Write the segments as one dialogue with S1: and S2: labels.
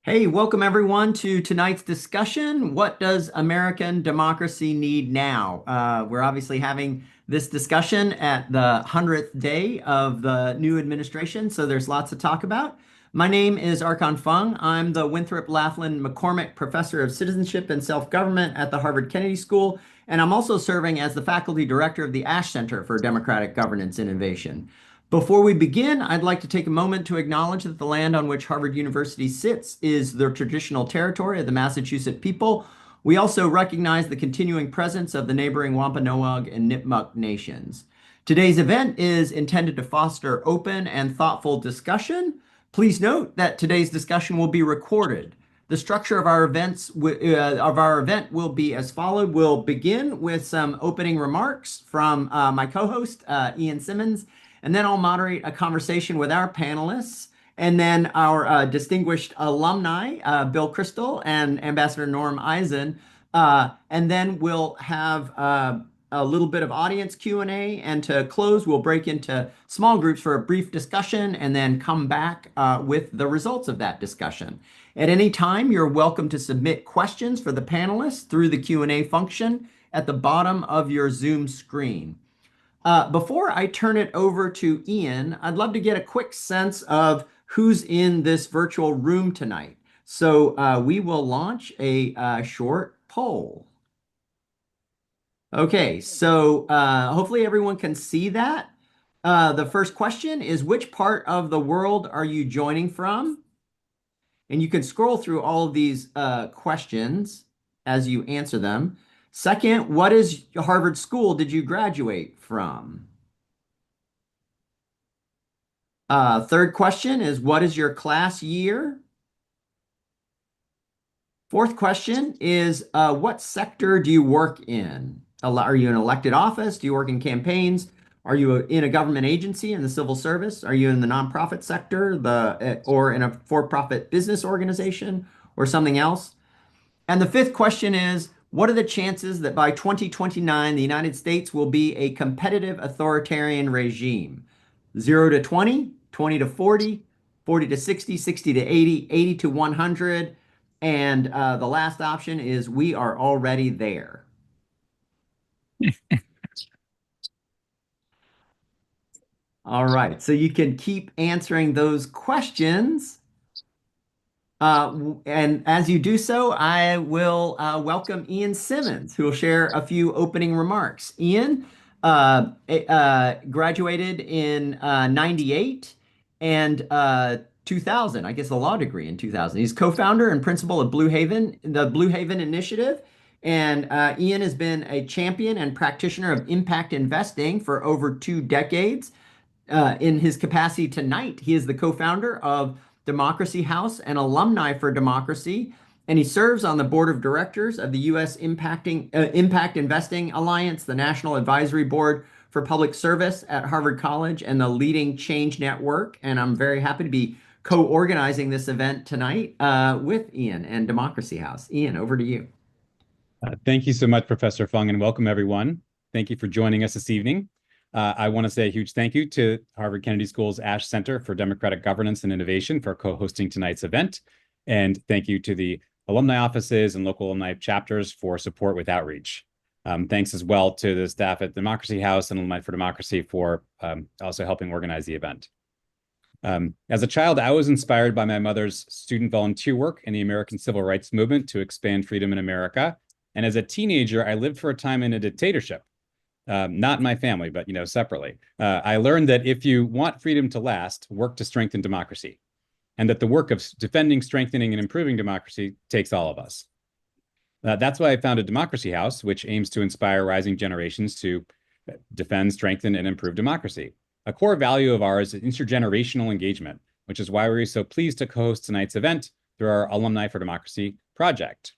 S1: Hey, welcome everyone to tonight's discussion. What does American democracy need now? We're obviously having this discussion at the 100th day of the new administration, so there's lots to talk about. My name is Archon Fung. I'm the Winthrop Laughlin McCormick Professor of Citizenship and Self-Government at the Harvard Kennedy School, and I'm also serving as the Faculty Director of the Ash Center for Democratic Governance Innovation. Before we begin, I'd like to take a moment to acknowledge that the land on which Harvard University sits is the traditional territory of the Massachusetts people. We also recognize the continuing presence of the neighboring Wampanoag and Nipmuc nations. Today's event is intended to foster open and thoughtful discussion. Please note that today's discussion will be recorded. The structure of our event will be as followed. We'll begin with some opening remarks from my co-host, Ian Simmonds, and then I'll moderate a conversation with our panelists, and then our distinguished alumni, Bill Kristol and Ambassador Norm Eisen. And then we'll have a little bit of audience Q&A, and to close, we'll break into small groups for a brief discussion and then come back with the results of that discussion. At any time, you're welcome to submit questions for the panelists through the Q&A function at the bottom of your Zoom screen. Before I turn it over to Ian, I'd love to get a quick sense of who's in this virtual room tonight. So we will launch a short poll. Okay, so hopefully everyone can see that. The first question is, which part of the world are you joining from? And you can scroll through all of these questions as you answer them. Second, what is Harvard school did you graduate from? Third question is, what is your class year? Fourth question is, what sector do you work in? Are you in elected office? Do you work in campaigns? Are you in a government agency in the civil service? Are you in the nonprofit sector, or in a for-profit business organization, or something else? And the fifth question is, what are the chances that by 2029, the United States will be a competitive authoritarian regime? 0 to 20, 20 to 40, 40 to 60, 60 to 80, 80 to 100. And the last option is we are already there. All right, so you can keep answering those questions. And as you do so, I will welcome Ian Simmonds, who will share a few opening remarks. Ian graduated in 98 and 2000, I guess a law degree in 2000. He's co-founder and principal of the Blue Haven Initiative. And Ian has been a champion and practitioner of impact investing for over 2 decades. In his capacity tonight, he is the co-founder of Democracy House and Alumni for Democracy, and he serves on the board of directors of the U.S. Impact Investing Alliance, the National Advisory Board for Public Service at Harvard College, and the Leading Change Network. And I'm very happy to be co-organizing this event tonight with Ian and Democracy House. Ian, over to you.
S2: Thank you so much, Professor Fung, and welcome everyone. Thank you for joining us this evening. I want to say a huge thank you to Harvard Kennedy School's Ash Center for Democratic Governance and Innovation for co-hosting tonight's event. And thank you to the alumni offices and local alumni chapters for support with outreach. Thanks as well to the staff at Democracy House and Alumni for Democracy for also helping organize the event. As a child, I was inspired by my mother's student volunteer work in the American Civil Rights Movement to expand freedom in America. And as a teenager, I lived for a time in a dictatorship. Not in my family, but separately. I learned that if you want freedom to last, work to strengthen democracy, and that the work of defending, strengthening, and improving democracy takes all of us. That's why I founded Democracy House, which aims to inspire rising generations to defend, strengthen, and improve democracy. A core value of ours is intergenerational engagement, which is why we're so pleased to co-host tonight's event through our Alumni for Democracy project.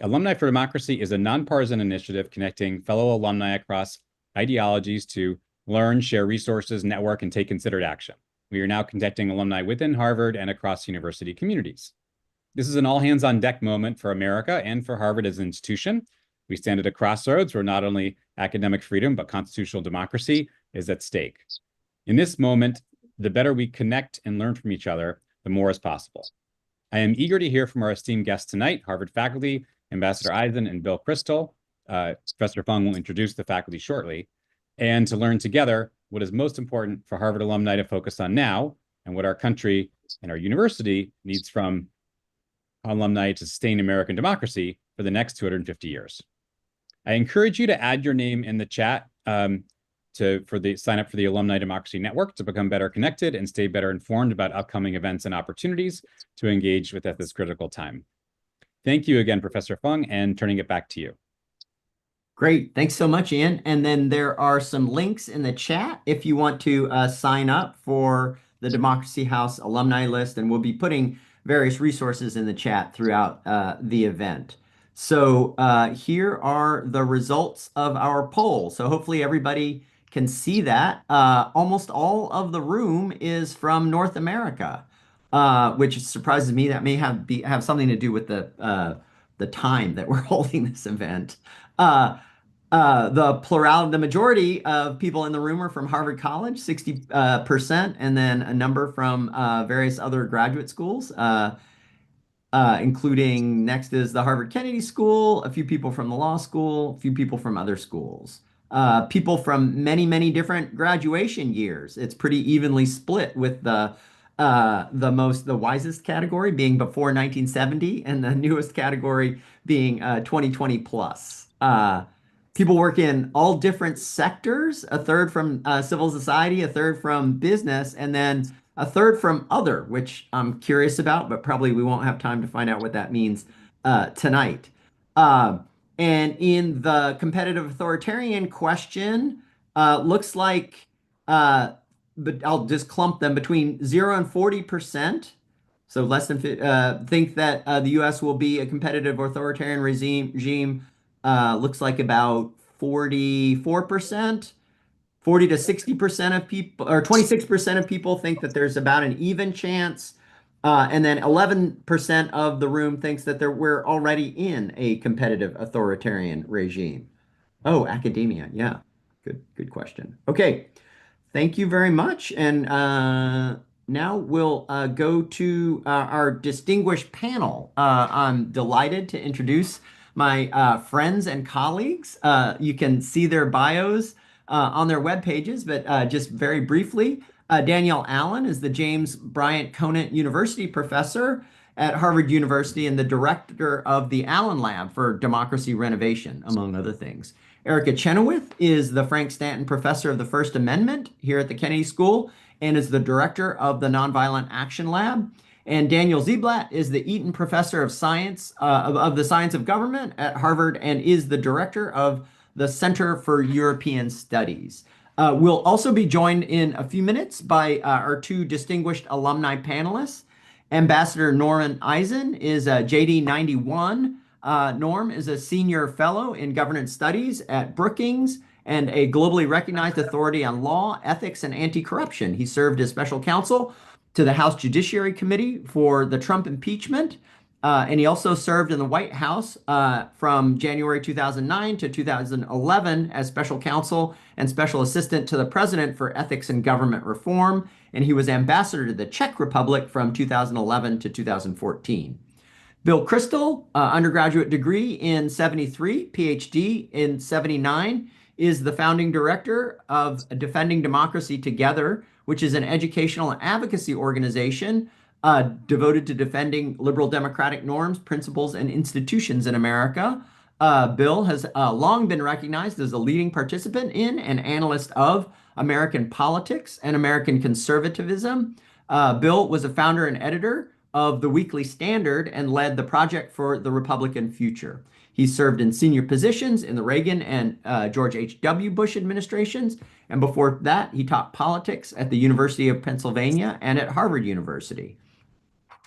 S2: Alumni for Democracy is a nonpartisan initiative connecting fellow alumni across ideologies to learn, share resources, network, and take considered action. We are now conducting alumni within Harvard and across university communities. This is an all-hands-on-deck moment for America and for Harvard as an institution. We stand at a crossroads where not only academic freedom, but constitutional democracy is at stake. In this moment, the better we connect and learn from each other, the more is possible. I am eager to hear from our esteemed guests tonight, Harvard faculty, Ambassador Eisen and Bill Kristol. Professor Fung will introduce the faculty shortly, and to learn together what is most important for Harvard alumni to focus on now and what our country and our university needs from alumni to sustain American democracy for the next 250 years. I encourage you to add your name in the chat sign up for the Alumni Democracy Network to become better connected and stay better informed about upcoming events and opportunities to engage with at this critical time. Thank you again, Professor Fung, and turning it back to you.
S1: Great. Thanks so much, Ian. And then there are some links in the chat if you want to sign up for the Democracy House alumni list, and we'll be putting various resources in the chat throughout the event. So here are the results of our poll. So hopefully everybody can see that. Almost all of the room is from North America, which surprises me. That may have something to do with the time that we're holding this event. The majority of people in the room are from Harvard College, 60%, and then a number from various other graduate schools, including next is the Harvard Kennedy School, a few people from the law school, a few people from other schools, people from many, many different graduation years. It's pretty evenly split with the wisest category being before 1970 and the newest category being 2020 plus. People work in all different sectors, a third from civil society, a third from business, and then a third from other, which I'm curious about, but probably we won't have time to find out what that means tonight. And in the competitive authoritarian question, looks like, but I'll just clump them between 0 and 40%. So less than think that the U.S. will be a competitive authoritarian regime. Looks like about 44%. 40 to 60% of people, or 26% of people think that there's about an even chance. And then 11% of the room thinks that we're already in a competitive authoritarian regime. Oh, academia. Yeah. Good question. Okay. Thank you very much. And now we'll go to our distinguished panel. I'm delighted to introduce my friends and colleagues. You can see their bios on their web pages, but just very briefly, Danielle Allen is the James Bryant Conant University professor at Harvard University and the director of the Allen Lab for Democracy Renovation, among other things. Erica Chenoweth is the Frank Stanton Professor of the First Amendment here at the Kennedy School and is the director of the Nonviolent Action Lab. And Daniel Ziblatt is the Eaton Professor of Science of the Science of Government at Harvard and is the director of the Center for European Studies. We'll also be joined in a few minutes by our two distinguished alumni panelists. Ambassador Norman Eisen is a JD 91. Norm is a senior fellow in governance studies at Brookings and a globally recognized authority on law, ethics, and anti-corruption. He served as special counsel to the House Judiciary Committee for the Trump impeachment. And he also served in the White House from January 2009 to 2011 as special counsel and special assistant to the president for ethics and government reform. And he was ambassador to the Czech Republic from 2011 to 2014. Bill Kristol, undergraduate degree in 73, PhD in 79, is the founding director of Defending Democracy Together, which is an educational and advocacy organization devoted to defending liberal democratic norms, principles, and institutions in America. Bill has long been recognized as a leading participant in and analyst of American politics and American conservatism. Bill was a founder and editor of the Weekly Standard and led the Project for the Republican Future. He served in senior positions in the Reagan and George H.W. Bush administrations. And before that, he taught politics at the University of Pennsylvania and at Harvard University.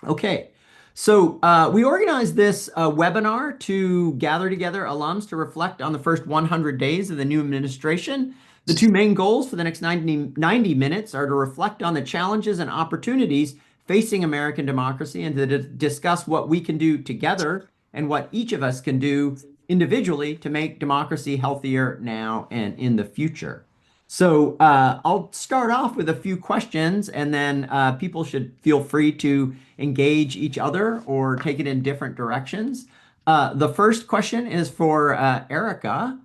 S1: Okay, so we organized this webinar to gather together alums to reflect on the first 100 days of the new administration. The two main goals for the next 90 minutes are to reflect on the challenges and opportunities facing American democracy and to discuss what we can do together and what each of us can do individually to make democracy healthier now and in the future. So I'll start off with a few questions, and then people should feel free to engage each other or take it in different directions. The first question is for Erica.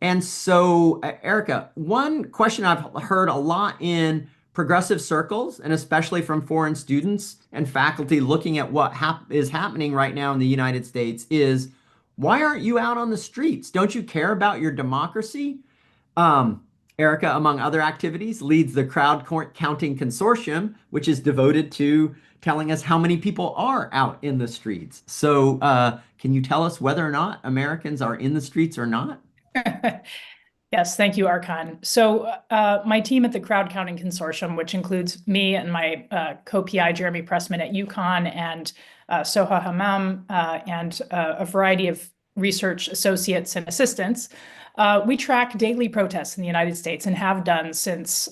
S1: And so, Erica, one question I've heard a lot in progressive circles, and especially from foreign students and faculty looking at what is happening right now in the United States, is why aren't you out on the streets? Don't you care about your democracy? Erica, among other activities, leads the crowd counting consortium, which is devoted to telling us how many people are out in the streets. So, can you tell us whether or not Americans are in the streets or not?
S3: Yes, thank you, Archon. So my team at the Crowd Counting Consortium, which includes me and my co-PI, Jeremy Pressman at UConn, and Soha Hammam, and a variety of research associates and assistants, we track daily protests in the United States and have done since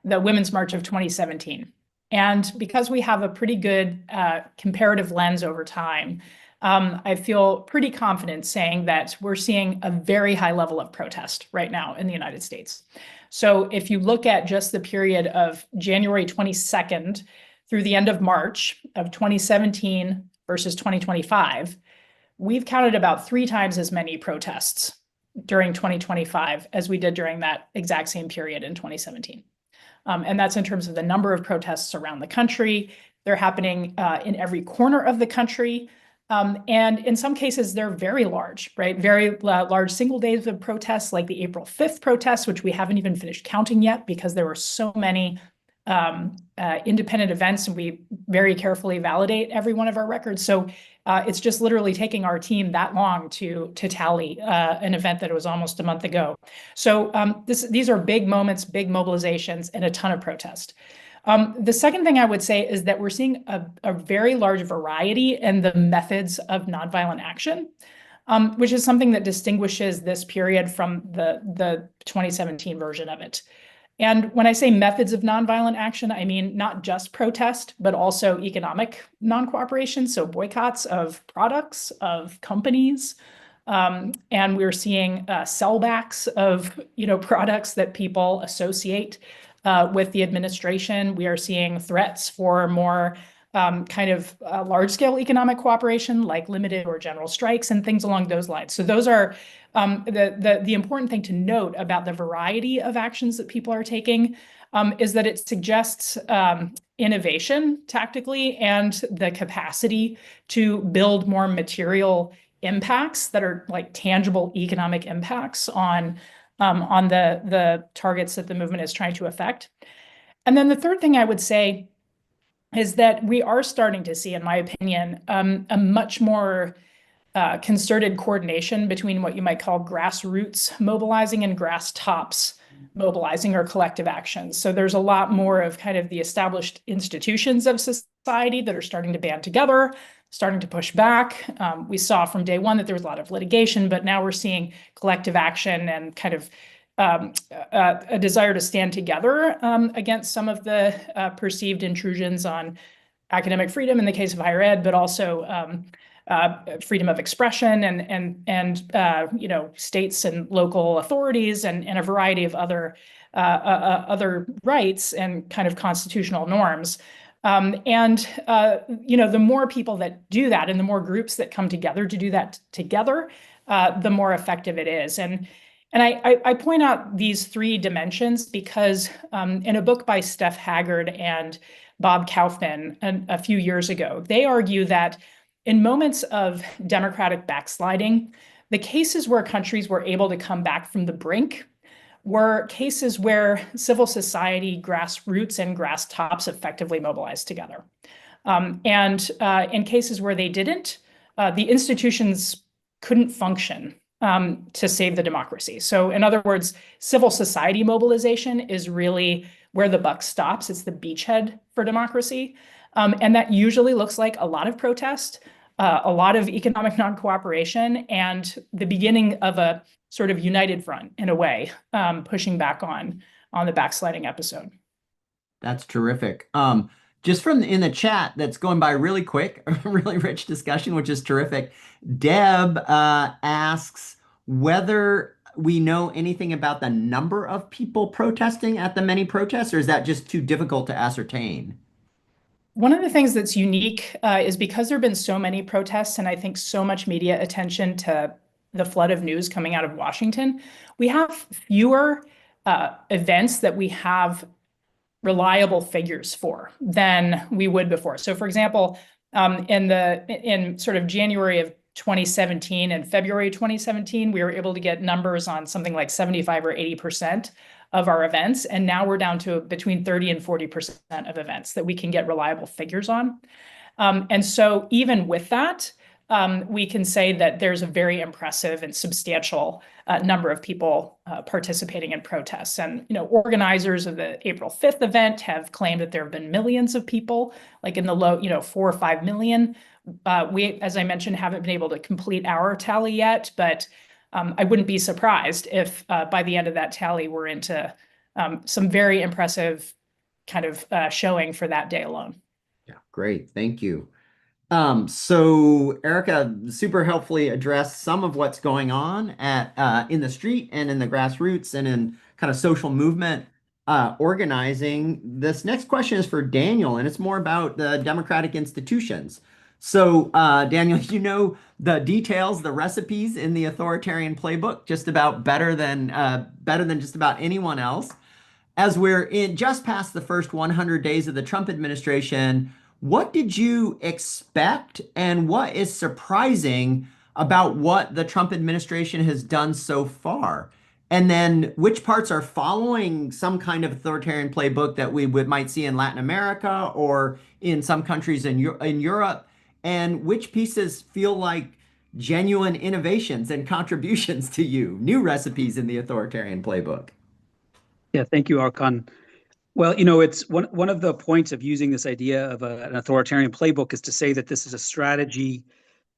S3: the Women's March of 2017. And because we have a pretty good comparative lens over time, I feel pretty confident saying that we're seeing a very high level of protest right now in the United States. So if you look at just the period of January 22nd through the end of March of 2017 versus 2025, we've counted about 3 times as many protests during 2025 as we did during that exact same period in 2017. And that's in terms of the number of protests around the country. They're happening in every corner of the country. And in some cases, they're very large, right? Very large single days of protests, like the April 5th protests, which we haven't even finished counting yet because there were so many independent events, and we very carefully validate every one of our records. So it's just literally taking our team that long to tally an event that was almost a month ago. So these are big moments, big mobilizations, and a ton of protest. The second thing I would say is that we're seeing a very large variety in the methods of nonviolent action, which is something that distinguishes this period from the 2017 version of it. And when I say methods of nonviolent action, I mean not just protest, but also economic non-cooperation, so boycotts of products, of companies. And we're seeing sellbacks of products that people associate with the administration. We are seeing threats for more large-scale economic cooperation, like limited or general strikes and things along those lines. So those are the important thing to note about the variety of actions that people are taking, is that it suggests innovation tactically and the capacity to build more material impacts that are like tangible economic impacts on the targets that the movement is trying to affect. And then the third thing I would say is that we are starting to see, in my opinion, a much more concerted coordination between what you might call grassroots mobilizing and grass tops mobilizing or collective actions. So there's a lot more of kind of the established institutions of society that are starting to band together, starting to push back. We saw from day one that there was a lot of litigation, but now we're seeing collective action and kind of a desire to stand together against some of the perceived intrusions on academic freedom in the case of higher ed, but also freedom of expression and states and local authorities and a variety of other rights and kind of constitutional norms. The more people that do that and the more groups that come together to do that together, the more effective it is. And I point out these 3 dimensions because in a book by Steph Haggard and Bob Kaufman a few years ago, they argue that in moments of democratic backsliding, the cases where countries were able to come back from the brink were cases where civil society, grassroots, and grass tops effectively mobilized together. In cases where they didn't, the institutions couldn't function to save the democracy. So in other words, civil society mobilization is really where the buck stops. It's the beachhead for democracy. And that usually looks like a lot of protest, a lot of economic non-cooperation, and the beginning of a sort of united front in a way, pushing back on the backsliding episode.
S1: That's terrific. Just from in the chat, that's going by really quick, a really rich discussion, which is terrific. Deb asks whether we know anything about the number of people protesting at the many protests, or is that just too difficult to ascertain?
S3: One of the things that's unique is because there have been so many protests and I think so much media attention to the flood of news coming out of Washington, we have fewer events that we have reliable figures for than we would before. So for example, in sort of January of 2017 and February 2017, we were able to get numbers on something like 75 or 80% of our events. And now we're down to between 30 and 40% of events that we can get reliable figures on. And so even with that, we can say that there's a very impressive and substantial number of people participating in protests. And organizers of the April 5th event have claimed that there have been millions of people, like in the low, 4 or 5 million. We, as I mentioned, haven't been able to complete our tally yet, but I wouldn't be surprised if by the end of that tally, we're into some very impressive kind of showing for that day alone.
S1: Yeah, great. Thank you. So Erica super helpfully addressed some of what's going on at in the street and in the grassroots and in kind of social movement organizing. This next question is for Daniel, and it's more about the democratic institutions. So Daniel, you know the details, the recipes in the authoritarian playbook just about better than just about anyone else. As we're in just past the first 100 days of the Trump administration, what did you expect and what is surprising about what the Trump administration has done so far? And then which parts are following some kind of authoritarian playbook that we might see in Latin America or in some countries in Europe? And which pieces feel like genuine innovations and contributions to you, new recipes in the authoritarian playbook?
S4: Yeah, thank you, Archon. Well, it's one of the points of using this idea of an authoritarian playbook is to say that this is a strategy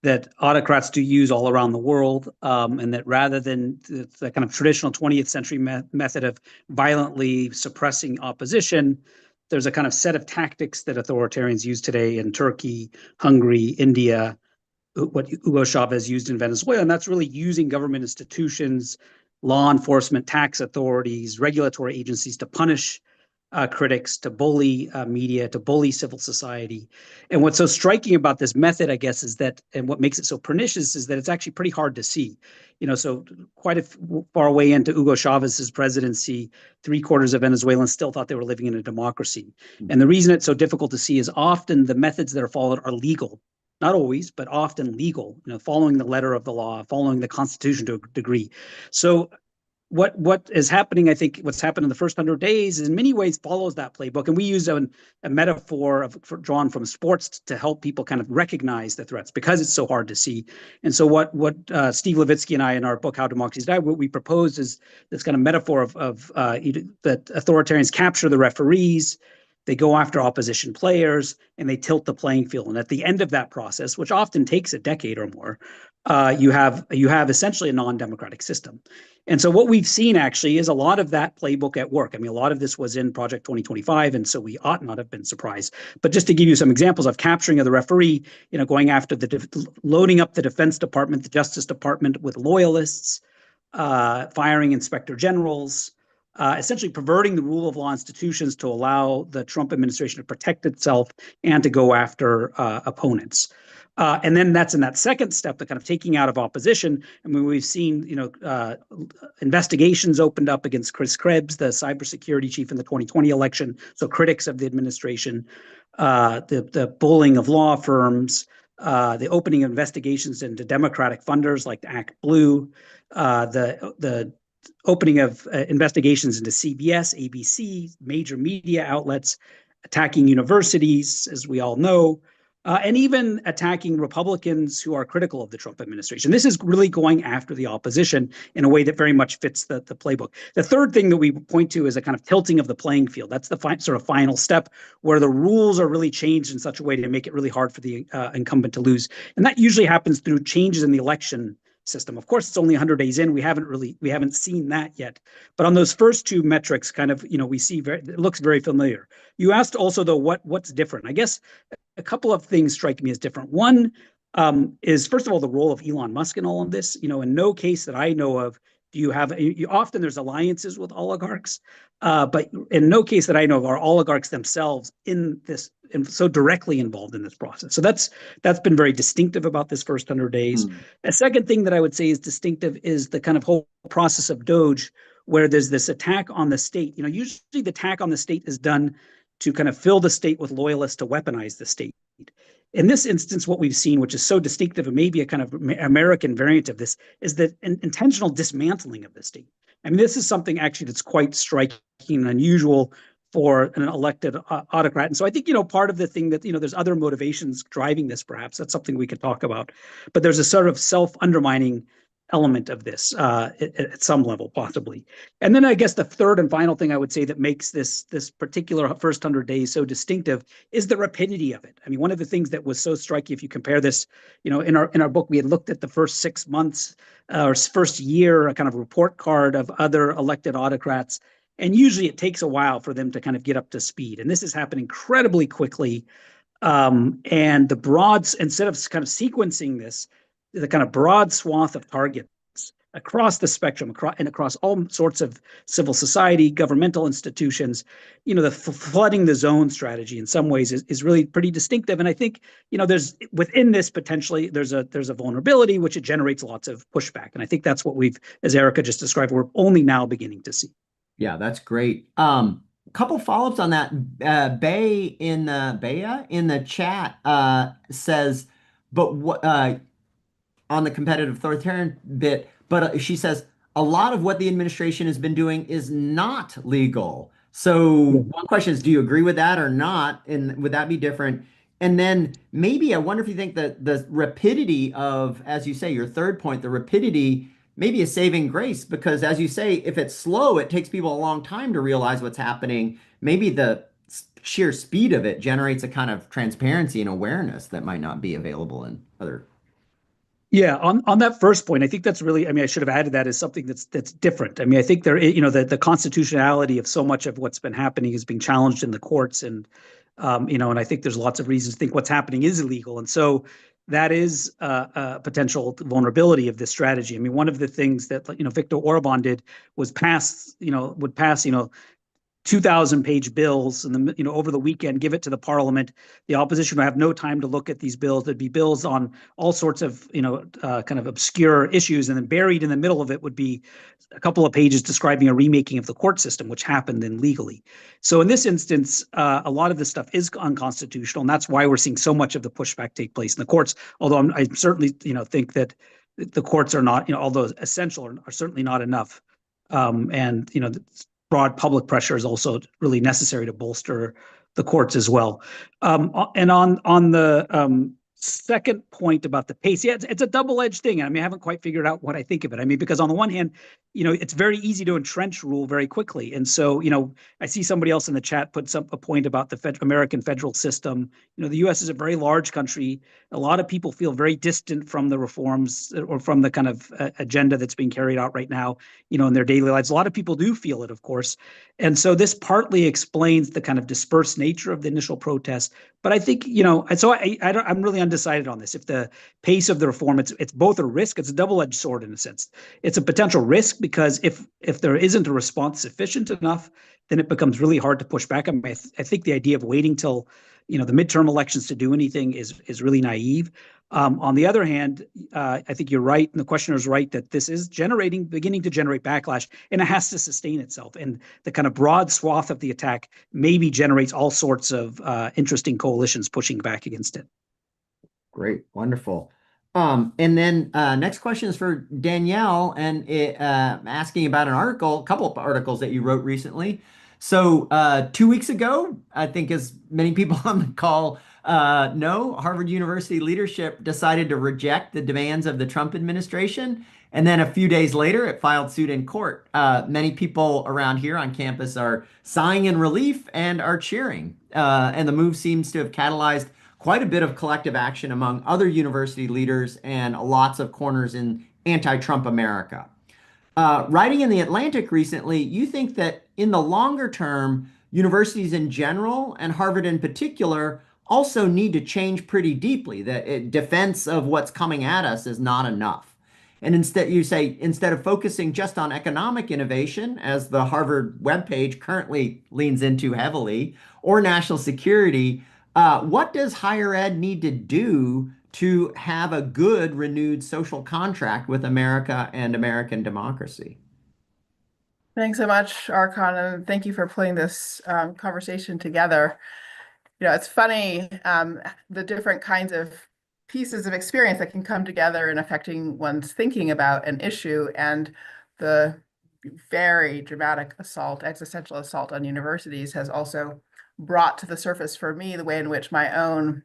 S4: that autocrats do use all around the world, and that rather than the kind of traditional 20th century method of violently suppressing opposition, there's a kind of set of tactics that authoritarians use today in Turkey, Hungary, India, what Hugo Chavez used in Venezuela, and that's really using government institutions, law enforcement, tax authorities, regulatory agencies to punish critics, to bully media, to bully civil society. And what's so striking about this method, I guess, is that, and what makes it so pernicious is that it's actually pretty hard to see. So quite far away into Hugo Chavez's presidency, 3/4 of Venezuelans still thought they were living in a democracy. And the reason it's so difficult to see is often the methods that are followed are legal. Not always, but often legal, following the letter of the law, following the Constitution to a degree. So what is happening, I think what's happened in the first 100 days in many ways follows that playbook. And we use a metaphor drawn from sports to help people kind of recognize the threats because it's so hard to see. And so what Steve Levitsky and I in our book, How Democracies Die, what we propose is this kind of metaphor of that authoritarians capture the referees, they go after opposition players, and they tilt the playing field. And at the end of that process, which often takes a decade or more, you have essentially a non-democratic system. And so what we've seen actually is a lot of that playbook at work. I mean, a lot of this was in Project 2025, and so we ought not have been surprised. But just to give you some examples of capturing of the referee, going after loading up the Defense Department, the Justice Department with loyalists, firing inspector generals, essentially perverting the rule of law institutions to allow the Trump administration to protect itself and to go after opponents. And then that's in that second step, the kind of taking out of opposition. I mean, we've seen, investigations opened up against Chris Krebs, the cybersecurity chief in the 2020 election. So critics of the administration, the bullying of law firms, the opening of investigations into Democratic funders like Act Blue, the opening of investigations into CBS, ABC, major media outlets, attacking universities, as we all know, and even attacking Republicans who are critical of the Trump administration. This is really going after the opposition in a way that very much fits the playbook. The third thing that we point to is a kind of tilting of the playing field. That's the sort of final step where the rules are really changed in such a way to make it really hard for the incumbent to lose. And that usually happens through changes in the election system. Of course, it's only 100 days in. We haven't seen that yet. But on those first two metrics, kind of, we see it looks very familiar. You asked also, though, what's different? I guess a couple of things strike me as different. One is, first of all, the role of Elon Musk in all of this. In no case that I know of Do you have often there's alliances with oligarchs, but in no case that I know of are oligarchs themselves in this and so directly involved in this process. So that's been very distinctive about this first 100 days. A second thing that I would say is distinctive is the kind of whole process of Doge, where there's this attack on the state. Usually the attack on the state is done to kind of fill the state with loyalists to weaponize the state. In this instance, what we've seen, which is so distinctive and maybe a kind of American variant of this, is that an intentional dismantling of the state. I mean, this is something actually that's quite striking and unusual for an elected autocrat. And so I think, part of the thing that, there's other motivations driving this, perhaps. That's something we could talk about. But there's a sort of self-undermining element of this at some level, possibly. And then I guess the third and final thing I would say that makes this particular first 100 days so distinctive is the rapidity of it. I mean, one of the things that was so striking, if you compare this, in our book, we had looked at the first 6 months or first year, a kind of report card of other elected autocrats. And usually it takes a while for them to kind of get up to speed. And this has happened incredibly quickly. And the broads, instead of kind of sequencing this, the kind of broad swath of targets across the spectrum, across all sorts of civil society, governmental institutions, the flooding the zone strategy in some ways is really pretty distinctive. And I think, there's within this potentially there's a vulnerability which it generates lots of pushback. And I think that's what we've, as Erica just described, we're only now beginning to see.
S1: Yeah, that's great. Couple follow-ups on that. Bea in the chat says, but what on the competitive authoritarian bit, but she says a lot of what the administration has been doing is not legal. So one question is, do you agree with that or not? And would that be different? And then maybe I wonder if you think that the rapidity of, as you say, your third point, the rapidity maybe a saving grace, because as you say, if it's slow, it takes people a long time to realize what's happening. Maybe the sheer speed of it generates a kind of transparency and awareness that might not be available in other.
S4: Yeah, on that first point, I think that's really, I mean, I should have added that as something that's different. I mean, I think there, the constitutionality of so much of what's been happening is being challenged in the courts, and and I think there's lots of reasons to think what's happening is illegal, and so that is a potential vulnerability of this strategy. I mean, one of the things that Viktor Orban did was would pass 2,000-page bills and over the weekend, give it to the parliament. The opposition would have no time to look at these bills. There'd be bills on all sorts of kind of obscure issues, and then buried in the middle of it would be a couple of pages describing a remaking of the court system, which happened then legally. So in this instance, a lot of this stuff is unconstitutional, and that's why we're seeing so much of the pushback take place in the courts. Although I certainly think that the courts are not, although essential, are certainly not enough. And broad public pressure is also really necessary to bolster the courts as well. And on the second point about the pace, yeah, it's a double-edged thing. I mean, I haven't quite figured out what I think of it. I mean, because on the one hand, it's very easy to entrench rule very quickly. And so, I see somebody else in the chat puts up a point about the American federal system. The U.S. is a very large country. A lot of people feel very distant from the reforms or from the kind of agenda that's being carried out right now, in their daily lives. A lot of people do feel it, of course. And so this partly explains the kind of dispersed nature of the initial protest. But I think, so I'm really undecided on this. If the pace of the reform, it's both a risk, it's a double-edged sword in a sense. It's a potential risk because if there isn't a response sufficient enough, then it becomes really hard to push back. I mean, I think the idea of waiting till the midterm elections to do anything is really naive. On the other hand, I think you're right, and the questioner is right that this is beginning to generate backlash, and it has to sustain itself. And the kind of broad swath of the attack maybe generates all sorts of interesting coalitions pushing back against it.
S1: Great, wonderful. And then next question is for Danielle, and asking about a couple of articles that you wrote recently. So 2 weeks ago, I think as many people on the call know, Harvard University leadership decided to reject the demands of the Trump administration. And then a few days later, it filed suit in court. Many people around here on campus are sighing in relief and are cheering. And the move seems to have catalyzed quite a bit of collective action among other university leaders and lots of corners in anti-Trump America. Writing in The Atlantic recently, you think that in the longer term, universities in general and Harvard in particular also need to change pretty deeply, that defense of what's coming at us is not enough. And instead, you say, instead of focusing just on economic innovation, as the Harvard webpage currently leans into heavily, or national security, what does higher ed need to do to have a good, renewed social contract with America and American democracy?
S5: Thanks so much, Archon, and thank you for putting this conversation together. It's funny, the different kinds of pieces of experience that can come together in affecting one's thinking about an issue, and the very dramatic assault, existential assault on universities has also brought to the surface for me the way in which my own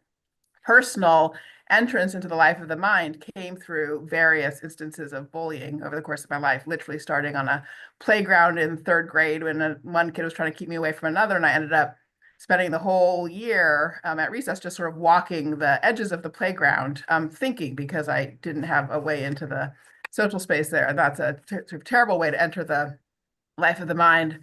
S5: personal entrance into the life of the mind came through various instances of bullying over the course of my life, literally starting on a playground in third grade when one kid was trying to keep me away from another, and I ended up spending the whole year at recess just sort of walking the edges of the playground, thinking, because I didn't have a way into the social space there. And that's a sort of terrible way to enter the life of the mind.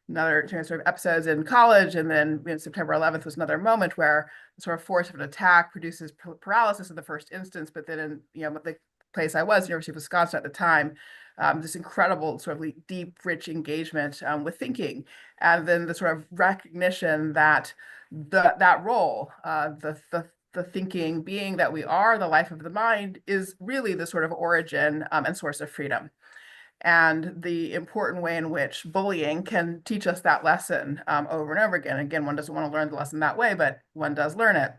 S5: Another sort of episodes in college, and then September 11th was another moment where the sort of force of an attack produces paralysis in the first instance, but then in the place I was, University of Wisconsin at the time, this incredible sort of deep, rich engagement with thinking, and then the sort of recognition that that role, the thinking being that we are, the life of the mind, is really the sort of origin and source of freedom. And the important way in which bullying can teach us that lesson over and over again. Again, one doesn't want to learn the lesson that way, but one does learn it.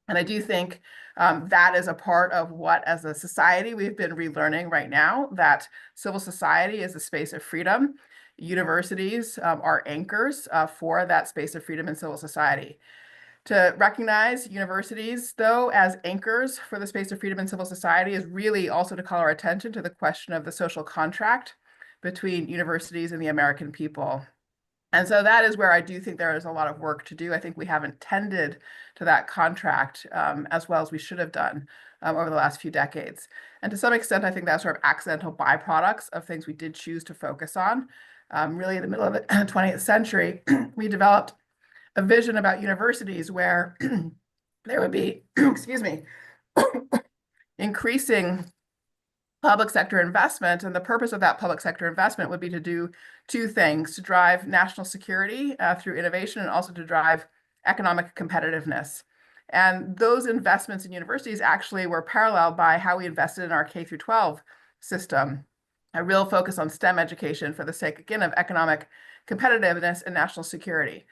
S5: And I do think that is a part of what, as a society, we've been relearning right now, that civil society is a space of freedom. Universities are anchors for that space of freedom in civil society. To recognize universities, though, as anchors for the space of freedom in civil society is really also to call our attention to the question of the social contract between universities and the American people. And so that is where I do think there is a lot of work to do. I think we haven't tended to that contract as well as we should have done over the last few decades. And to some extent, I think that's sort of accidental byproducts of things we did choose to focus on. Really, in the middle of the 20th century, we developed a vision about universities where there would be, excuse me, increasing public sector investment. And the purpose of that public sector investment would be to do two things: to drive national security through innovation, and also to drive economic competitiveness. And those investments in universities actually were paralleled by how we invested in our K through 12 system, a real focus on STEM education for the sake, again, of economic competitiveness and national security.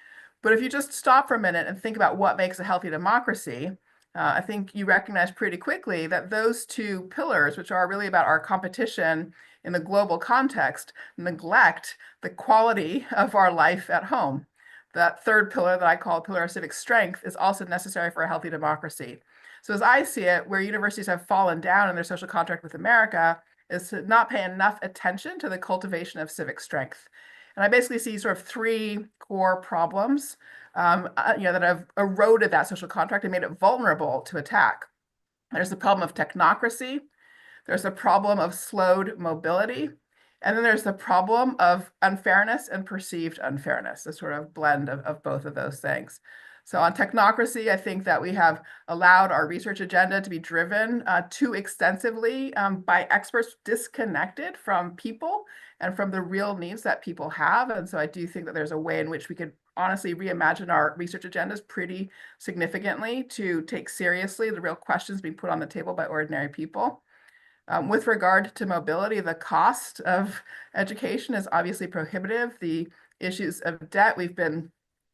S5: But if you just stop for a minute and think about what makes a healthy democracy, I think you recognize pretty quickly that those two pillars, which are really about our competition in the global context, neglect the quality of our life at home. That third pillar that I call a pillar of civic strength is also necessary for a healthy democracy. So as I see it, where universities have fallen down in their social contract with America is to not pay enough attention to the cultivation of civic strength. And I basically see sort of three core problems that have eroded that social contract and made it vulnerable to attack. There's the problem of technocracy. There's the problem of slowed mobility. And then there's the problem of unfairness and perceived unfairness, a sort of blend of both of those things. So on technocracy, I think that we have allowed our research agenda to be driven too extensively by experts disconnected from people and from the real needs that people have. And so I do think that there's a way in which we could honestly reimagine our research agendas pretty significantly to take seriously the real questions being put on the table by ordinary people. With regard to mobility, the cost of education is obviously prohibitive. The issues of debt, we've been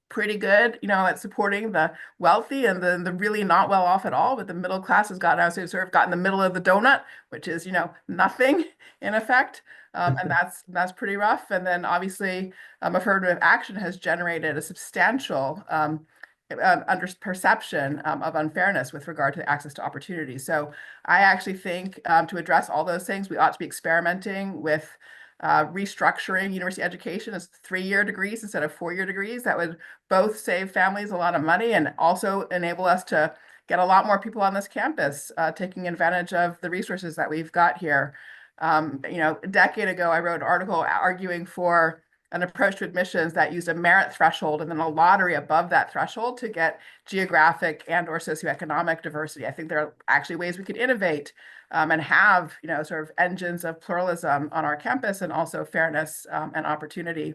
S5: pretty good, at supporting the wealthy and the really not well off at all, but the middle class has gotten, sort of got in the middle of the donut, which is, nothing in effect. And that's pretty rough. And then obviously affirmative action has generated a substantial under perception of unfairness with regard to access to opportunity. So I actually think to address all those things, we ought to be experimenting with restructuring university education as 3-year degrees instead of 4-year degrees. That would both save families a lot of money and also enable us to get a lot more people on this campus taking advantage of the resources that we've got here. A decade ago, I wrote an article arguing for an approach to admissions that used a merit threshold and then a lottery above that threshold to get geographic and or socioeconomic diversity. I think there are actually ways we could innovate and have, sort of engines of pluralism on our campus and also fairness and opportunity.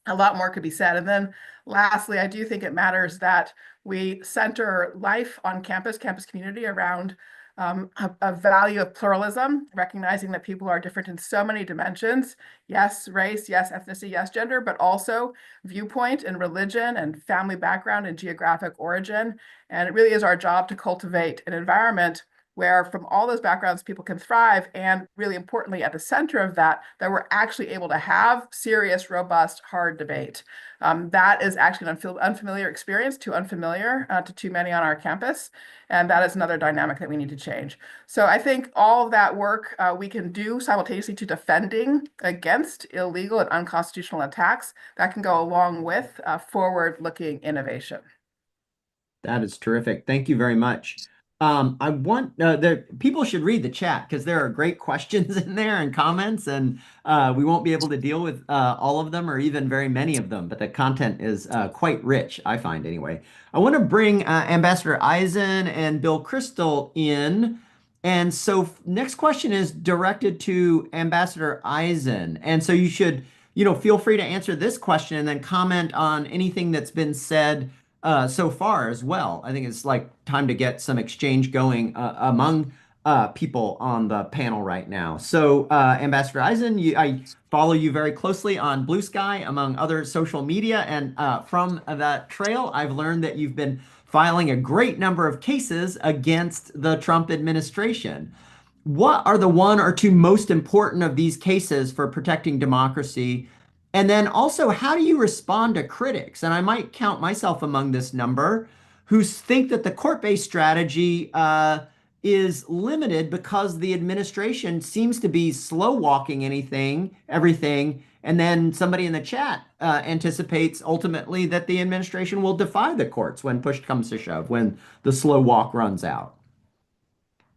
S5: A lot more could be said. And then lastly, I do think it matters that we center life on campus community around a value of pluralism, recognizing that people are different in so many dimensions. Yes, race, yes, ethnicity, yes, gender, but also viewpoint and religion and family background and geographic origin. And it really is our job to cultivate an environment where from all those backgrounds people can thrive, and really importantly at the center of that we're actually able to have serious, robust, hard debate. That is actually an unfamiliar experience, too unfamiliar to too many on our campus, and that is another dynamic that we need to change. So I think all of that work we can do simultaneously to defending against illegal and unconstitutional attacks that can go along with forward-looking innovation.
S1: That is terrific. Thank you very much. I want people should read the chat because there are great questions in there and comments, and we won't be able to deal with all of them or even very many of them, but the content is quite rich, I find anyway. I want to bring Ambassador Eisen and Bill Kristol in. And so next question is directed to Ambassador Eisen. And so you should, feel free to answer this question and then comment on anything that's been said so far as well. I think it's like time to get some exchange going among people on the panel right now. So Ambassador Eisen, I follow you very closely on Blue Sky, among other social media. And from that trail, I've learned that you've been filing a great number of cases against the Trump administration. What are the one or two most important of these cases for protecting democracy? And then also, how do you respond to critics? And I might count myself among this number, who think that the court-based strategy is limited because the administration seems to be slow walking everything. And then somebody in the chat anticipates ultimately that the administration will defy the courts when push comes to shove, when the slow walk runs out.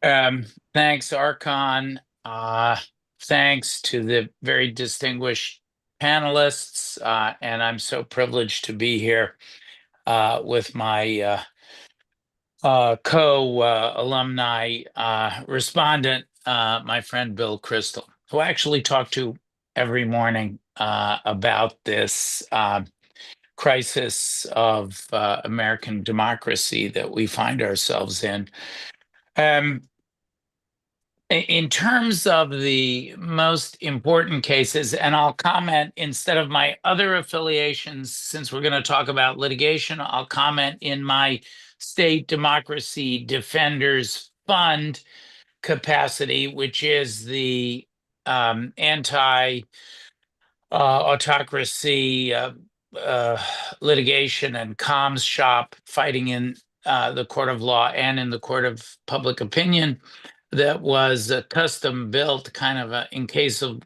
S6: Thanks, Archon. Thanks to the very distinguished panelists, and I'm so privileged to be here with my co-alumni respondent, my friend Bill Kristol, who I actually talk to every morning about this crisis of American democracy that we find ourselves in. In terms of the most important cases, and I'll comment instead of my other affiliations, since we're going to talk about litigation, I'll comment in my State Democracy Defenders Fund capacity, which is the anti-autocracy litigation and comms shop fighting in the court of law and in the court of public opinion. That was a custom built kind of in case of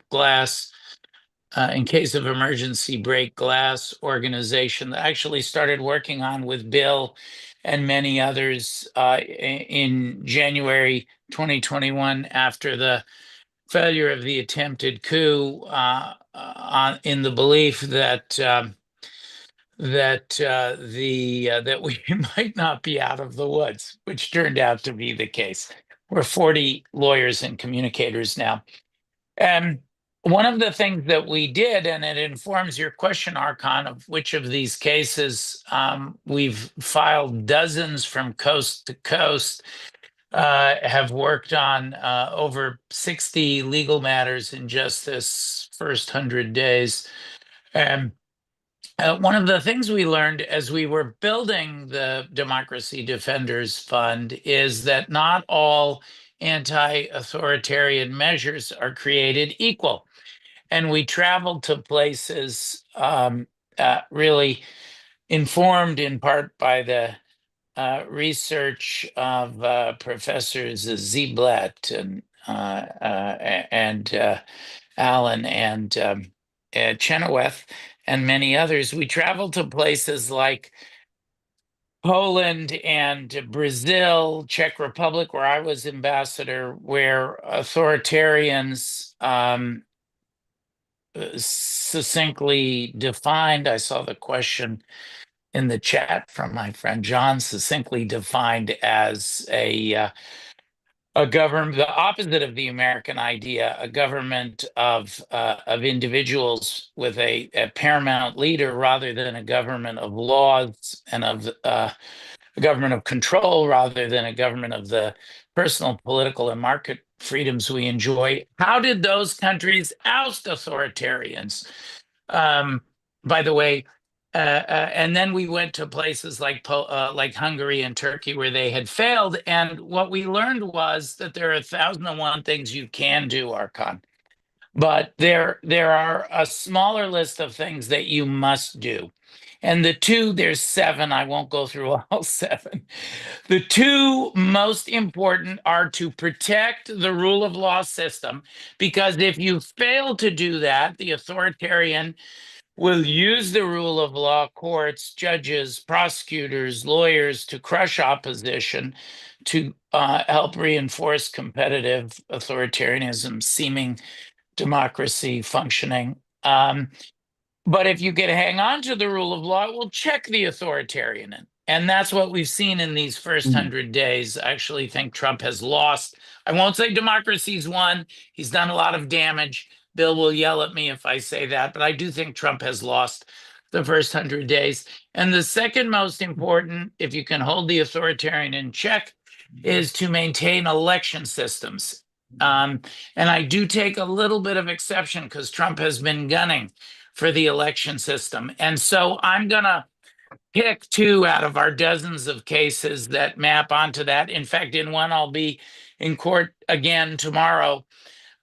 S6: emergency break glass organization that actually started working on with Bill and many others in January 2021 after the failure of the attempted coup in the belief that we might not be out of the woods, which turned out to be the case. We're 40 lawyers and communicators now. And one of the things that we did, and it informs your question, Archon, of which of these cases we've filed dozens from coast to coast, have worked on over 60 legal matters in just this first 100 days. One of the things we learned as we were building the Democracy Defenders Fund is that not all anti-authoritarian measures are created equal. And we traveled to places really informed in part by the research of Professors Ziblatt and Allen and Chenoweth and many others. We traveled to places like Poland and Brazil, Czech Republic, where I was ambassador, where authoritarians succinctly defined. I saw the question in the chat from my friend John, succinctly defined as a government, the opposite of the American idea, a government of individuals with a paramount leader rather than a government of laws and of a government of control rather than a government of the personal, political, and market freedoms we enjoy. How did those countries oust authoritarians? By the way, and then we went to places like Hungary and Turkey where they had failed. And what we learned was that there are 1,001 things you can do, Archon, but there are a smaller list of things that you must do. And there's 7. I won't go through all 7. The 2 most important are to protect the rule of law system, because if you fail to do that, the authoritarian will use the rule of law, courts, judges, prosecutors, lawyers to crush opposition, to help reinforce competitive authoritarianism, seeming democracy functioning. But if you can hang on to the rule of law, it will check the authoritarian. And that's what we've seen in these first 100 days. I actually think Trump has lost. I won't say democracy's won. He's done a lot of damage. Bill will yell at me if I say that, but I do think Trump has lost the first 100 days. And the second most important, if you can hold the authoritarian in check, is to maintain election systems. And I do take a little bit of exception because Trump has been gunning for the election system. And so I'm going to pick 2 out of our dozens of cases that map onto that. In fact, in one, I'll be in court again tomorrow.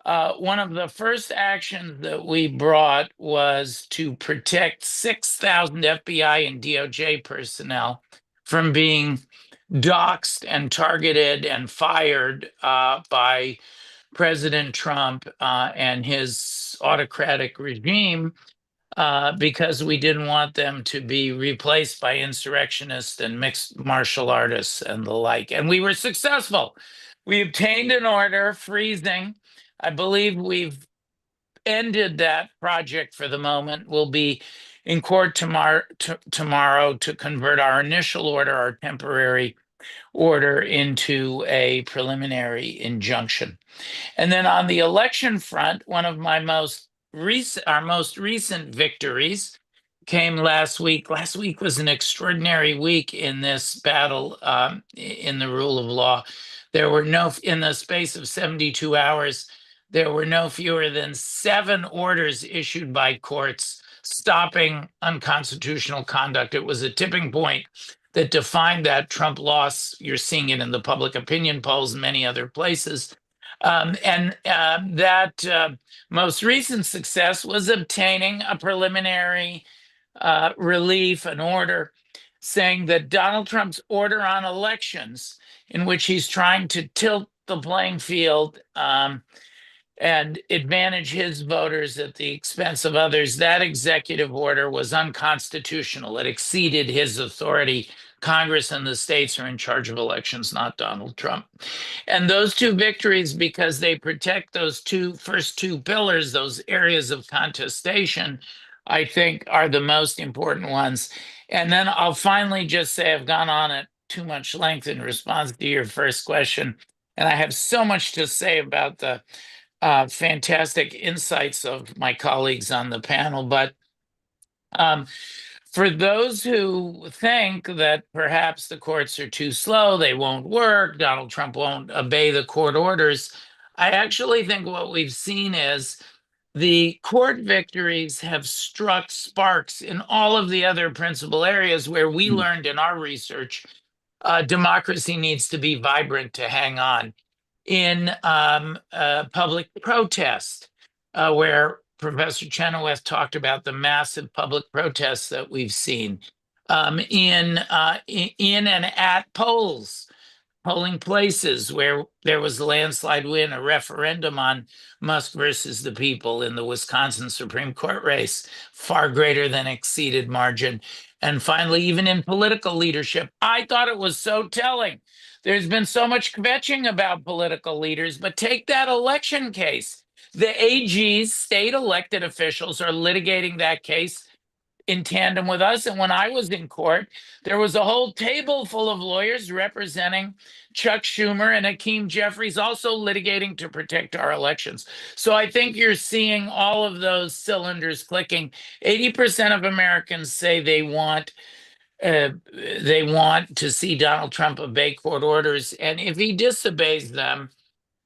S6: One of the first actions that we brought was to protect 6,000 FBI and DOJ personnel from being doxxed and targeted and fired by President Trump and his autocratic regime, because we didn't want them to be replaced by insurrectionists and mixed martial artists and the like. And we were successful. We obtained an order freezing. I believe we've ended that project for the moment. We'll be in court tomorrow to convert our initial order, our temporary order, into a preliminary injunction. And then on the election front, one of our most recent victories came last week. Last week was an extraordinary week in this battle in the rule of law. There were in the space of 72 hours, there were no fewer than 7 orders issued by courts stopping unconstitutional conduct. It was a tipping point that defined that Trump loss. You're seeing it in the public opinion polls and many other places. That most recent success was obtaining a preliminary relief, an order saying that Donald Trump's order on elections, in which he's trying to tilt the playing field and advantage his voters at the expense of others, that executive order was unconstitutional. It exceeded his authority. Congress and the states are in charge of elections, not Donald Trump. And those 2 victories, because they protect those first two pillars, those areas of contestation, I think are the most important ones. And then I'll finally just say I've gone on at too much length in response to your first question. And I have so much to say about the fantastic insights of my colleagues on the panel. But for those who think that perhaps the courts are too slow, they won't work, Donald Trump won't obey the court orders, I actually think what we've seen is the court victories have struck sparks in all of the other principal areas where we learned in our research democracy needs to be vibrant to hang on. In public protest, where Professor Chenoweth talked about the massive public protests that we've seen, in and at polling places where there was a landslide win, a referendum on Musk versus the people in the Wisconsin Supreme Court race, far greater than exceeded margin. And finally, even in political leadership, I thought it was so telling. There's been so much kvetching about political leaders, but take that election case. The AGs, state elected officials, are litigating that case in tandem with us. And when I was in court, there was a whole table full of lawyers representing Chuck Schumer and Hakeem Jeffries also litigating to protect our elections. So I think you're seeing all of those cylinders clicking. 80% of Americans say they want to see Donald Trump obey court orders. And if he disobeys them,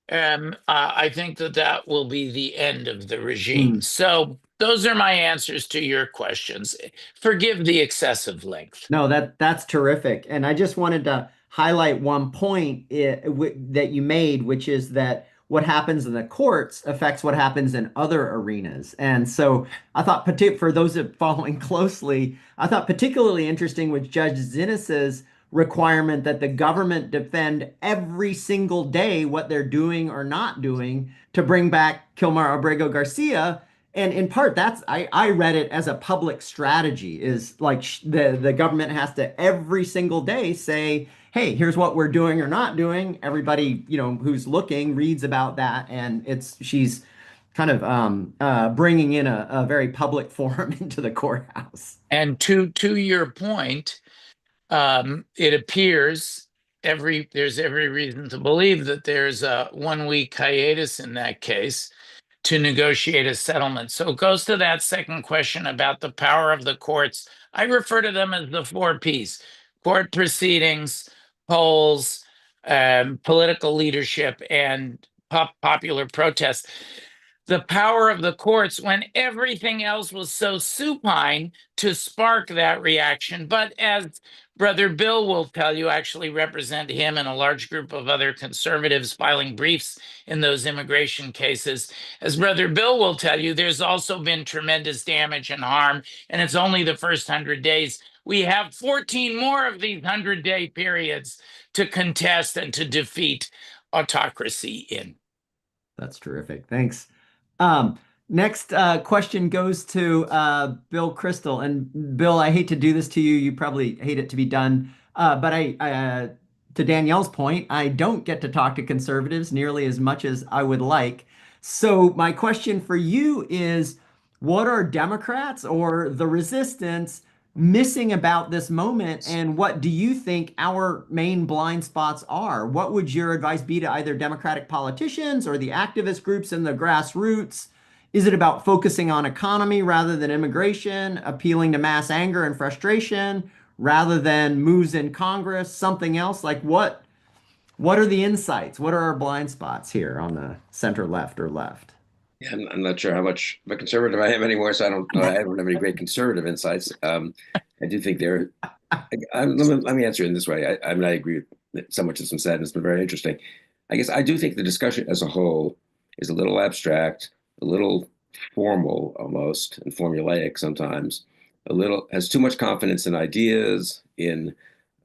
S6: I think that will be the end of the regime. So those are my answers to your questions. Forgive the excessive length.
S1: No, that's terrific. And I just wanted to highlight one point that you made, which is that what happens in the courts affects what happens in other arenas. And so I thought, for those that following closely, I thought particularly interesting was Judge Zinnis's requirement that the government defend every single day what they're doing or not doing to bring back Kilmar Abrego Garcia. And in part, I read it as a public strategy, is like the government has to every single day say, hey, here's what we're doing or not doing. Everybody, who's looking reads about that. And she's kind of bringing in a very public forum into the courthouse.
S6: And to your point, it appears there's every reason to believe that there's a 1-week hiatus in that case to negotiate a settlement. So it goes to that second question about the power of the courts. I refer to them as the 4 Ps: court proceedings, polls, political leadership, and popular protest. The power of the courts when everything else was so supine to spark that reaction. But as Brother Bill will tell you, actually represent him and a large group of other conservatives filing briefs in those immigration cases. As Brother Bill will tell you, there's also been tremendous damage and harm, and it's only the first 100 days. We have 14 more of these 100-day periods to contest and to defeat autocracy in.
S1: That's terrific. Thanks. Next question goes to Bill Kristol. And Bill, I hate to do this to you. You probably hate it to be done. But to Danielle's point, I don't get to talk to conservatives nearly as much as I would like. So my question for you is, what are Democrats or the resistance missing about this moment? And what do you think our main blind spots are? What would your advice be to either Democratic politicians or the activist groups in the grassroots? Is it about focusing on economy rather than immigration, appealing to mass anger and frustration rather than moves in Congress, something else? Like what are the insights? What are our blind spots here on the center left or left?
S7: Yeah, I'm not sure how much of a conservative I am anymore, so I don't have any great conservative insights. I do think let me answer it in this way. I agree with so much that's been said, and it's been very interesting. I guess I do think the discussion as a whole is a little abstract, a little formal almost, and formulaic sometimes. Has too much confidence in ideas, in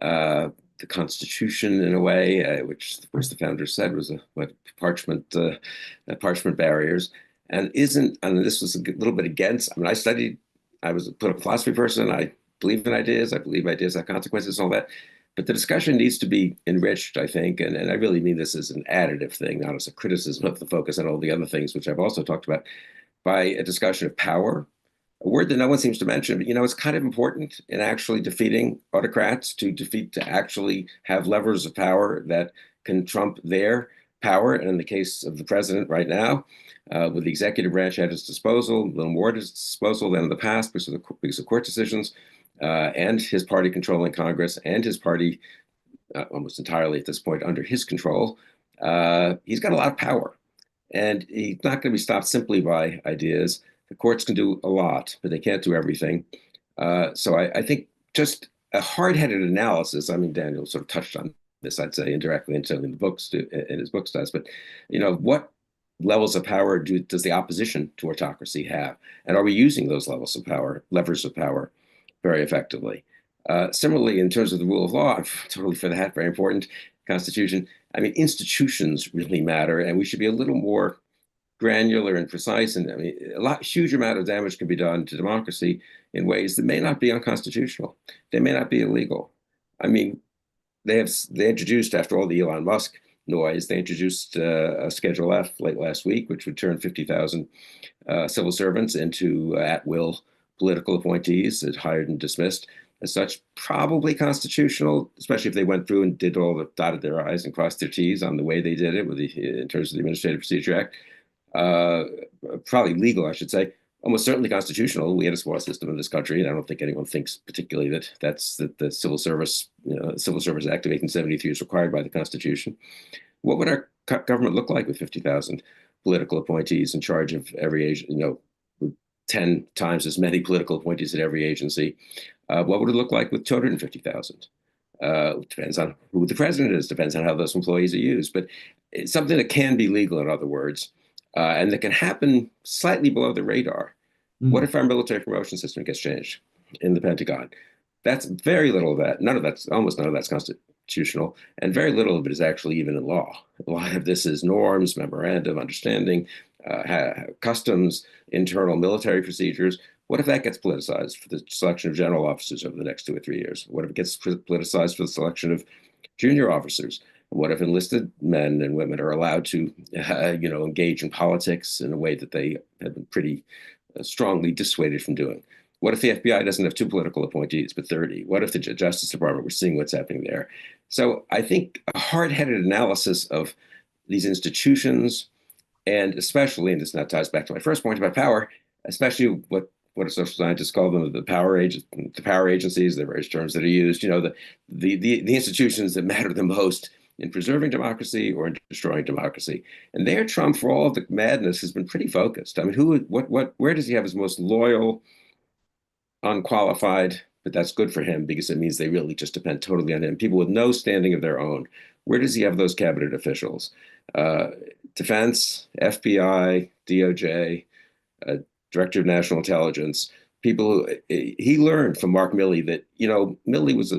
S7: the Constitution in a way, which of course the founders said was parchment barriers, and this was a little bit against. I mean, I was a political philosophy person. I believe in ideas. I believe ideas have consequences and all that. But the discussion needs to be enriched, I think, and I really mean this as an additive thing, not as a criticism of the focus and all the other things which I've also talked about, by a discussion of power. A word that no one seems to mention, but it's kind of important in actually defeating autocrats to actually have levers of power that can trump their power. And in the case of the president right now, with the executive branch at his disposal, a little more at his disposal than in the past because of court decisions, and his party controlling Congress, and his party almost entirely at this point under his control, he's got a lot of power. And he's not going to be stopped simply by ideas. The courts can do a lot, but they can't do everything. So I think just a hard-headed analysis, I mean, Daniel sort of touched on this, I'd say, indirectly in his books does, but, what levels of power does the opposition to autocracy have? And are we using those levers of power, very effectively? Similarly, in terms of the rule of law, I'm totally for that, very important, Constitution. I mean, institutions really matter, and we should be a little more granular and precise. And I mean, huge amount of damage can be done to democracy in ways that may not be unconstitutional. They may not be illegal. I mean, they introduced, after all, the Elon Musk noise, they introduced a Schedule F late last week, which would turn 50,000 civil servants into at-will political appointees that hired and dismissed. As such, probably constitutional, especially if they went through and did all the dotted their I's and crossed their T's on the way they did it in terms of the Administrative Procedure Act. Probably legal, I should say. Almost certainly constitutional. We had a SWAT system in this country, and I don't think anyone thinks particularly that the Civil Service Act of 1873 is required by the Constitution. What would our government look like with 50,000 political appointees in charge of every agency, 10 times as many political appointees at every agency? What would it look like with 250,000? Depends on who the president is, depends on how those employees are used, but it's something that can be legal, in other words, and that can happen slightly below the radar. What if our military promotion system gets changed in the Pentagon? That's very little of that. Almost none of that's constitutional, and very little of it is actually even in law. A lot of this is norms, memorandum, understanding, customs, internal military procedures. What if that gets politicized for the selection of general officers over the next 2 or 3 years? What if it gets politicized for the selection of junior officers? What if enlisted men and women are allowed to, engage in politics in a way that they have been pretty strongly dissuaded from doing? What if the FBI doesn't have 2 political appointees, but 30? What if the Justice Department, we're seeing what's happening there? So I think a hard-headed analysis of these institutions, and especially, and this now ties back to my first point about power, especially what social scientists call them, the power agencies, the various terms that are used, the institutions that matter the most in preserving democracy or in destroying democracy. And there, Trump, for all of the madness, has been pretty focused. I mean, where does he have his most loyal, unqualified, but that's good for him because it means they really just depend totally on him, people with no standing of their own? Where does he have those cabinet officials? Defense, FBI, DOJ, Director of National Intelligence, people who he learned from Mark Milley that, Milley was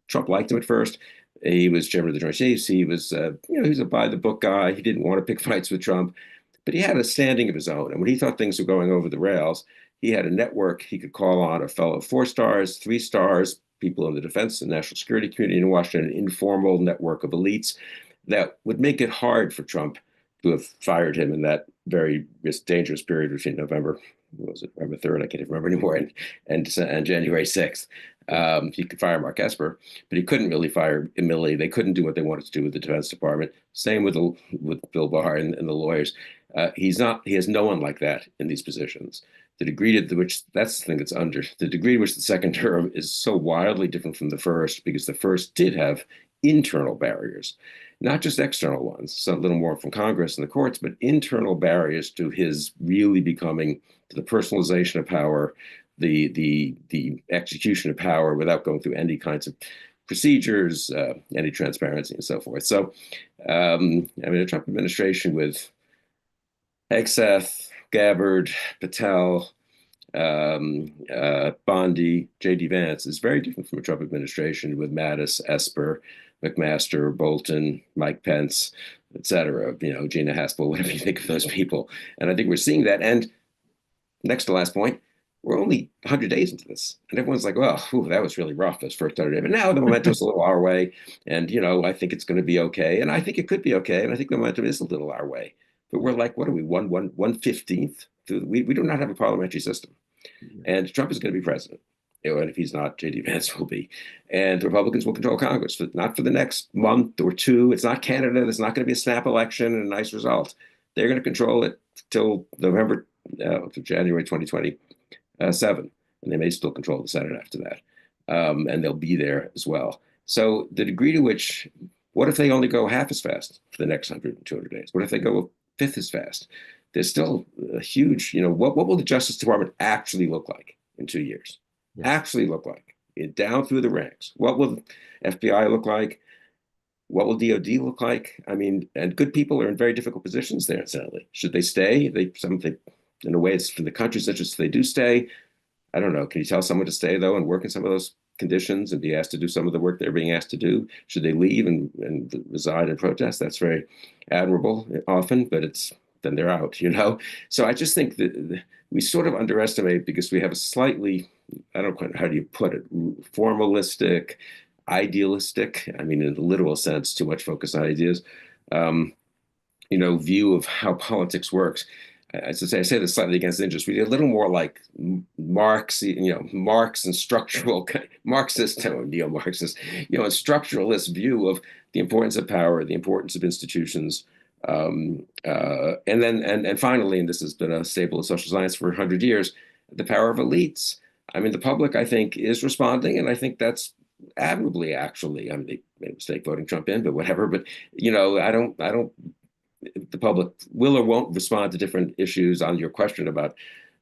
S7: Trump liked him at first. He was chairman of the Joint Chiefs. He was, he was a by the book guy. He didn't want to pick fights with Trump, but he had a standing of his own. And when he thought things were going over the rails, he had a network he could call on, a fellow 4 stars, 3 stars, people in the defense and national security community in Washington, an informal network of elites that would make it hard for Trump to have fired him in that very dangerous period between November 3rd? I can't even remember anymore, and January 6th. He could fire Mark Esper, but he couldn't really fire Milley. They couldn't do what they wanted to do with the Defense Department. Same with Bill Barr and the lawyers. He has no one like that in these positions. The degree to which, that's the thing that's under, the degree to which the second term is so wildly different from the first, because the first did have internal barriers, not just external ones, so a little more from Congress and the courts, but internal barriers to his really becoming, to the personalization of power, the execution of power without going through any kinds of procedures, any transparency and so forth. So, the Trump administration with Hegseth, Gabbard, Patel, Bondi, J.D. Vance is very different from a Trump administration with Mattis, Esper, McMaster, Bolton, Mike Pence, et cetera, Gina Haspel, whatever you think of those people. And I think we're seeing that. And next to last point, we're only 100 days into this. And everyone's like, well, that was really rough, those first 100 days. But now the momentum's a little our way. And, I think it's going to be okay. And I think it could be okay. And I think the momentum is a little our way. But we're like, what are we, 1/15? We do not have a parliamentary system. And Trump is going to be president. And if he's not, J.D. Vance will be. And the Republicans will control Congress, not for the next month or 2. It's not Canada. There's not going to be a snap election and a nice result. They're going to control it till to January 2027. And they may still control the Senate after that. And they'll be there as well. So the degree to which, what if they only go half as fast for the next 100 and 200 days? What if they go a fifth as fast? There's still a huge, what will the Justice Department actually look like in 2 years? Yeah. Actually look like, down through the ranks. What will FBI look like? What will DOD look like? And good people are in very difficult positions there, incidentally. Should they stay? In a way, it's from the country's interest if they do stay. I don't know. Can you tell someone to stay, though, and work in some of those conditions and be asked to do some of the work they're being asked to do? Should they leave and resign and protest? That's very admirable often, but then they're out, So I just think that we sort of underestimate, because we have a slightly, I don't know, how do you put it, formalistic, idealistic, I mean, in the literal sense, too much focus on ideas, view of how politics works. As I say this slightly against interest. We did a little more like Marx, Marx and structural Marxist or neo-Marxist, and structuralist view of the importance of power, the importance of institutions, and finally, and this has been a staple of social science for 100 years, the power of elites. I mean, the public, I think, is responding, and I think that's admirably, actually. I mean, they made a mistake voting Trump in, but whatever. But I don't. The public will or won't respond to different issues. On your question about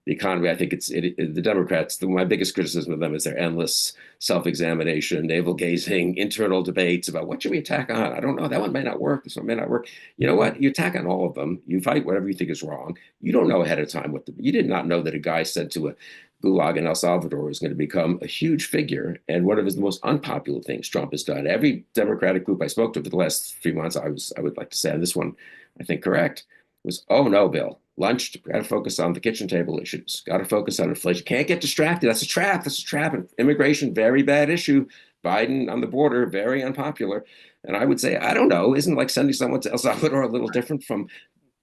S7: the economy, I think the Democrats, my biggest criticism of them is their endless self-examination, navel-gazing, internal debates about what should we attack on. I don't know. That one may not work. This one may not work. You know what? You attack on all of them. You fight whatever you think is wrong. You don't know ahead of time you did not know that a guy said to a gulag in El Salvador was going to become a huge figure. And one of his most unpopular things Trump has done. Every Democratic group I spoke to for the last 3 months, I would like to say on this one, I think correct, was, oh no, Bill, lunch, got to focus on the kitchen table issues, got to focus on inflation. Can't get distracted. That's a trap. That's a trap. And immigration, very bad issue. Biden on the border, very unpopular. And I would say, I don't know, isn't like sending someone to El Salvador a little different from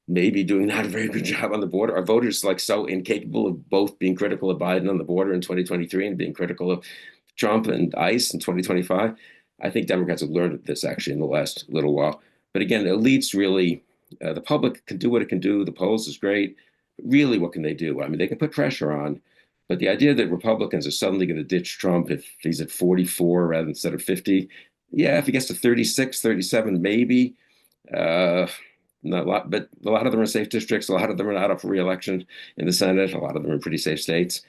S7: maybe doing not a very good job on the border? Are voters like so incapable of both being critical of Biden on the border in 2023 and being critical of Trump and ICE in 2025? I think Democrats have learned this actually in the last little while. But again, elites really, the public can do what it can do. The polls is great. But really, what can they do? I mean, they can put pressure on. But the idea that Republicans are suddenly going to ditch Trump if he's at 44 rather instead of 50, yeah, if he gets to 36, 37, maybe. Not a lot, but a lot of them are safe districts. A lot of them are not up for re-election in the Senate. A lot of them are in pretty safe states.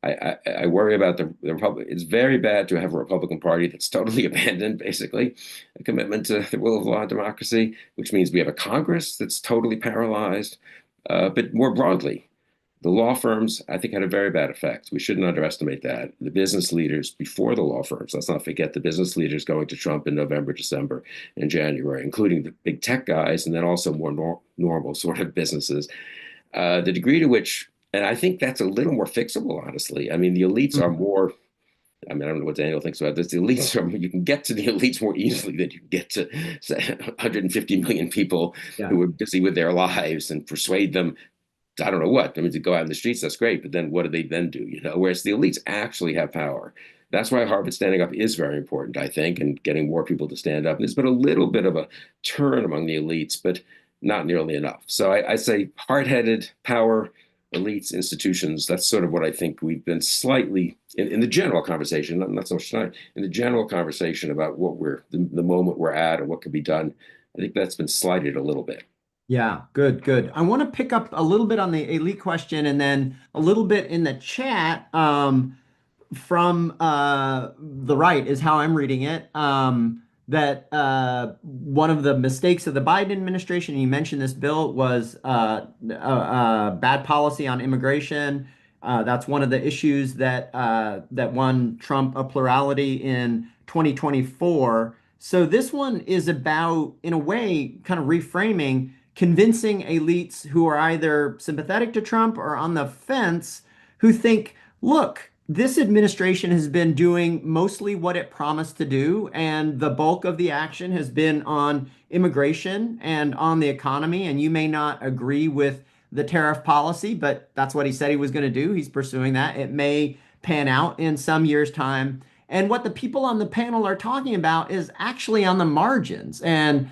S7: I worry about the Republic. It's very bad to have a Republican Party that's totally abandoned, basically, a commitment to the rule of law and democracy, which means we have a Congress that's totally paralyzed. But more broadly, the law firms, I think, had a very bad effect. We shouldn't underestimate that. The business leaders before the law firms, let's not forget the business leaders going to Trump in November, December, and January, including the big tech guys, and then also more normal sort of businesses. The degree to which, and I think that's a little more fixable, honestly. I mean, the elites are more, I mean, I don't know what Danielle thinks about this. The elites are, you can get to the elites more easily than you can get to, say, 150 million people who are busy with their lives and persuade them. I don't know what. I mean, to go out in the streets, that's great. But then what do they then do? Whereas the elites actually have power. That's why Harvard standing up is very important, I think, and getting more people to stand up. There's been a little bit of a turn among the elites, but not nearly enough. So I say hard-headed power, elites, institutions. That's sort of what I think we've been slightly in the general conversation, not so much tonight, in the general conversation about what the moment we're at and what can be done. I think that's been slighted a little bit.
S1: Yeah, good. I want to pick up a little bit on the elite question and then a little bit in the chat from the right is how I'm reading it. That one of the mistakes of the Biden administration, and you mentioned this, Bill, was bad policy on immigration. That's one of the issues that won Trump a plurality in 2024. So this one is about, in a way, kind of reframing, convincing elites who are either sympathetic to Trump or on the fence, who think, look, this administration has been doing mostly what it promised to do, and the bulk of the action has been on immigration and on the economy. And you may not agree with the tariff policy, but that's what he said he was going to do. He's pursuing that. It may pan out in some years' time. And what the people on the panel are talking about is actually on the margins. And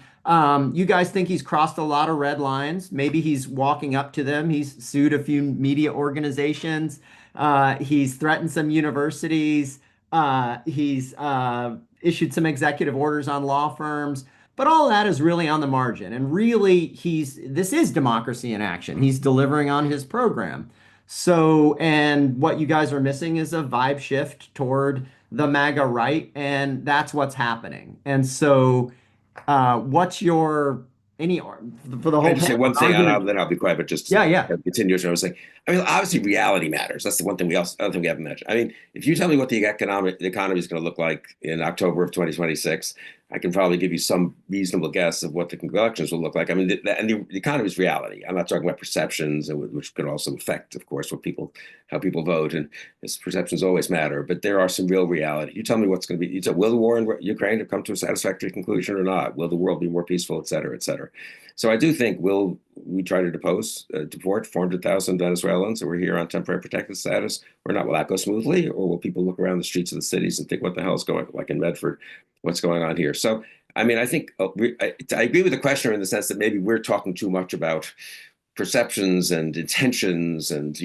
S1: you guys think he's crossed a lot of red lines. Maybe he's walking up to them. He's sued a few media organizations. He's threatened some universities. He's issued some executive orders on law firms. But all that is really on the margin. And really, this is democracy in action. He's delivering on his program. So, and what you guys are missing is a vibe shift toward the MAGA right, and that's what's happening. And so, what's your for the whole?
S7: I just say one thing, and then I'll be quiet. But just continue. I was saying, I mean, obviously, reality matters. That's the one thing other thing we haven't mentioned. I mean, if you tell me what the economy is going to look like in October of 2026, I can probably give you some reasonable guess of what the elections will look like. I mean, the economy is reality. I'm not talking about perceptions, which could also affect, of course, how people vote, and perceptions always matter. But there are some real reality. You tell me what's going to be. Will the war in Ukraine have come to a satisfactory conclusion or not? Will the world be more peaceful, et cetera, et cetera? So I do think will we try to deport 400,000 Venezuelans who are here on temporary protected status or not? Will that go smoothly, or will people look around the streets of the cities and think, what the hell is going on, like in Medford? What's going on here? So, I mean, I think I agree with the questioner in the sense that maybe we're talking too much about perceptions and intentions and,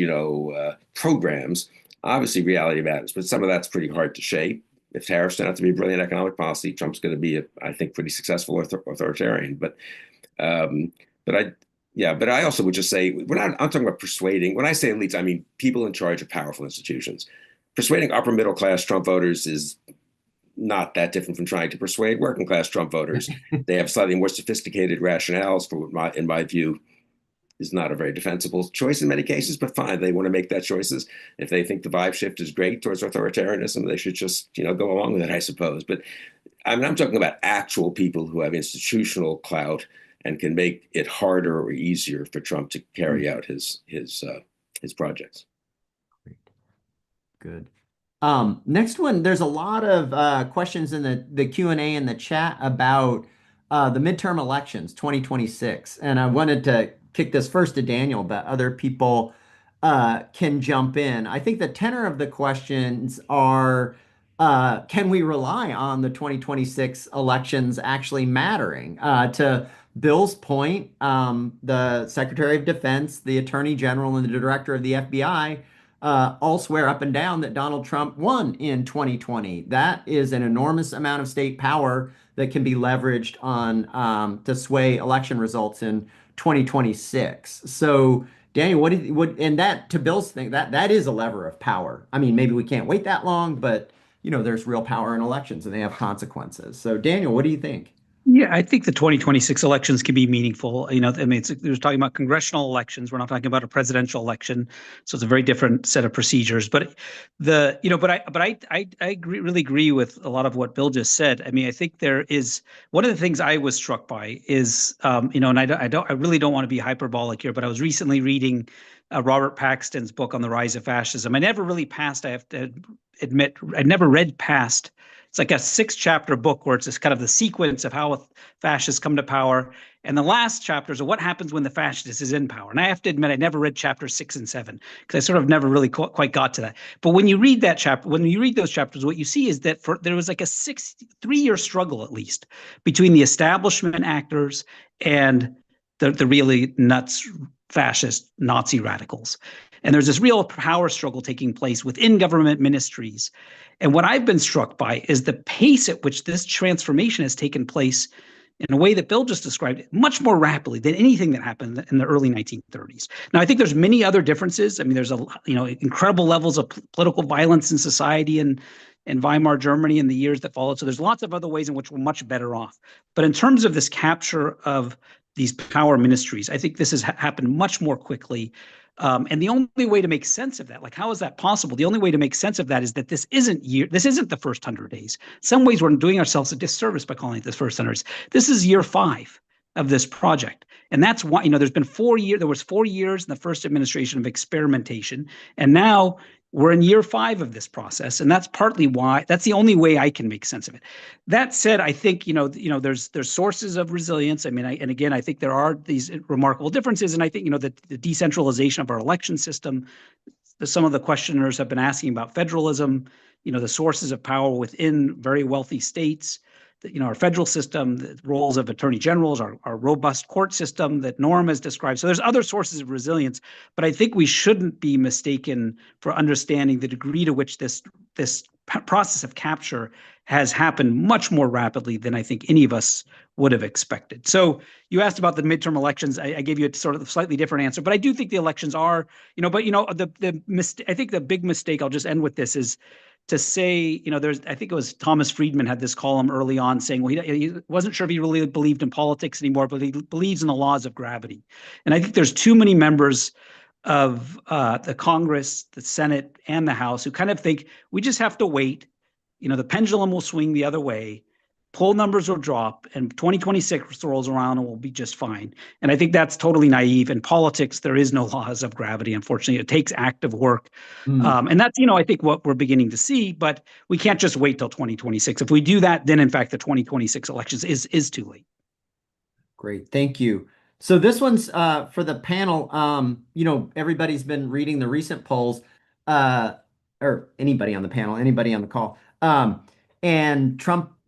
S7: programs. Obviously, reality matters, but some of that's pretty hard to shape. If tariffs turn out to be a brilliant economic policy, Trump's going to be, I think, pretty successful authoritarian. But I also would just say, I'm talking about persuading. When I say elites, I mean people in charge of powerful institutions. Persuading upper middle class Trump voters is not that different from trying to persuade working class Trump voters. They have slightly more sophisticated rationales for what, in my view, is not a very defensible choice in many cases, but fine, they want to make that choices. If they think the vibe shift is great towards authoritarianism, they should just, go along with it, I suppose. But I mean, I'm talking about actual people who have institutional clout and can make it harder or easier for Trump to carry out his projects.
S1: Good. Next one, there's a lot of questions in the Q&A in the chat about the midterm elections, 2026. And I wanted to kick this first to Daniel, but other people can jump in. I think the tenor of the questions are, can we rely on the 2026 elections actually mattering? To Bill's point, the Secretary of Defense, the Attorney General, and the Director of the FBI all swear up and down that Donald Trump won in 2020. That is an enormous amount of state power that can be leveraged on to sway election results in 2026. So, Daniel, and that, to Bill's thing, that is a lever of power. I mean, maybe we can't wait that long, but there's real power in elections and they have consequences. So, Daniel, what do you think?
S4: Yeah, I think the 2026 elections can be meaningful. I mean, we're talking about congressional elections. We're not talking about a presidential election, so it's a very different set of procedures. But I really agree with a lot of what Bill just said. I mean, I think there is one of the things I was struck by is, and I really don't want to be hyperbolic here, but I was recently reading Robert Paxton's book on the rise of fascism. I have to admit, I never read past. It's like a 6-chapter book where it's just kind of the sequence of how fascists come to power. And the last chapters are what happens when the fascist is in power. And I have to admit, I never read chapters 6 and 7 because I sort of never really quite got to that. But when you read those chapters, what you see is that there was like a 3-year struggle, at least, between the establishment actors and the really nuts fascist Nazi radicals. And there's this real power struggle taking place within government ministries. And what I've been struck by is the pace at which this transformation has taken place in a way that Bill just described much more rapidly than anything that happened in the early 1930s. Now, I think there's many other differences. I mean, there's incredible levels of political violence in society in Weimar Germany in the years that followed. So there's lots of other ways in which we're much better off. But in terms of this capture of these power ministries, I think this has happened much more quickly. And the only way to make sense of that, like how is that possible? The only way to make sense of that is that this isn't the first 100 days. In some ways, we're doing ourselves a disservice by calling it the first 100 days. This is year 5 of this project. And that's why, there's been 4 years, there was 4 years in the first administration of experimentation. And now we're in year 5 of this process. And that's partly why, that's the only way I can make sense of it. That said, I think, there's sources of resilience. I mean, I think there are these remarkable differences. And I think, the decentralization of our election system, some of the questioners have been asking about federalism, the sources of power within very wealthy states, our federal system, the roles of attorney generals, our robust court system that Norm has described. So there's other sources of resilience, but I think we shouldn't be mistaken for understanding the degree to which this process of capture has happened much more rapidly than I think any of us would have expected. So you asked about the midterm elections. I gave you a sort of slightly different answer, but I do think the elections are, I think the big mistake, I'll just end with this, is to say, I think it was Thomas Friedman had this column early on saying, well, he wasn't sure if he really believed in politics anymore, but he believes in the laws of gravity. And I think there's too many members of the Congress, the Senate, and the House who kind of think we just have to wait. The pendulum will swing the other way. poll numbers will drop, and 2026 rolls around and we'll be just fine. And I think that's totally naive. In politics, there is no laws of gravity. Unfortunately, it takes active work. And that's, I think what we're beginning to see, but we can't just wait till 2026. If we do that, then in fact, the 2026 elections is too late.
S1: Great, thank you. So this one's for the panel. Everybody's been reading the recent polls, or anybody on the panel, anybody on the call. And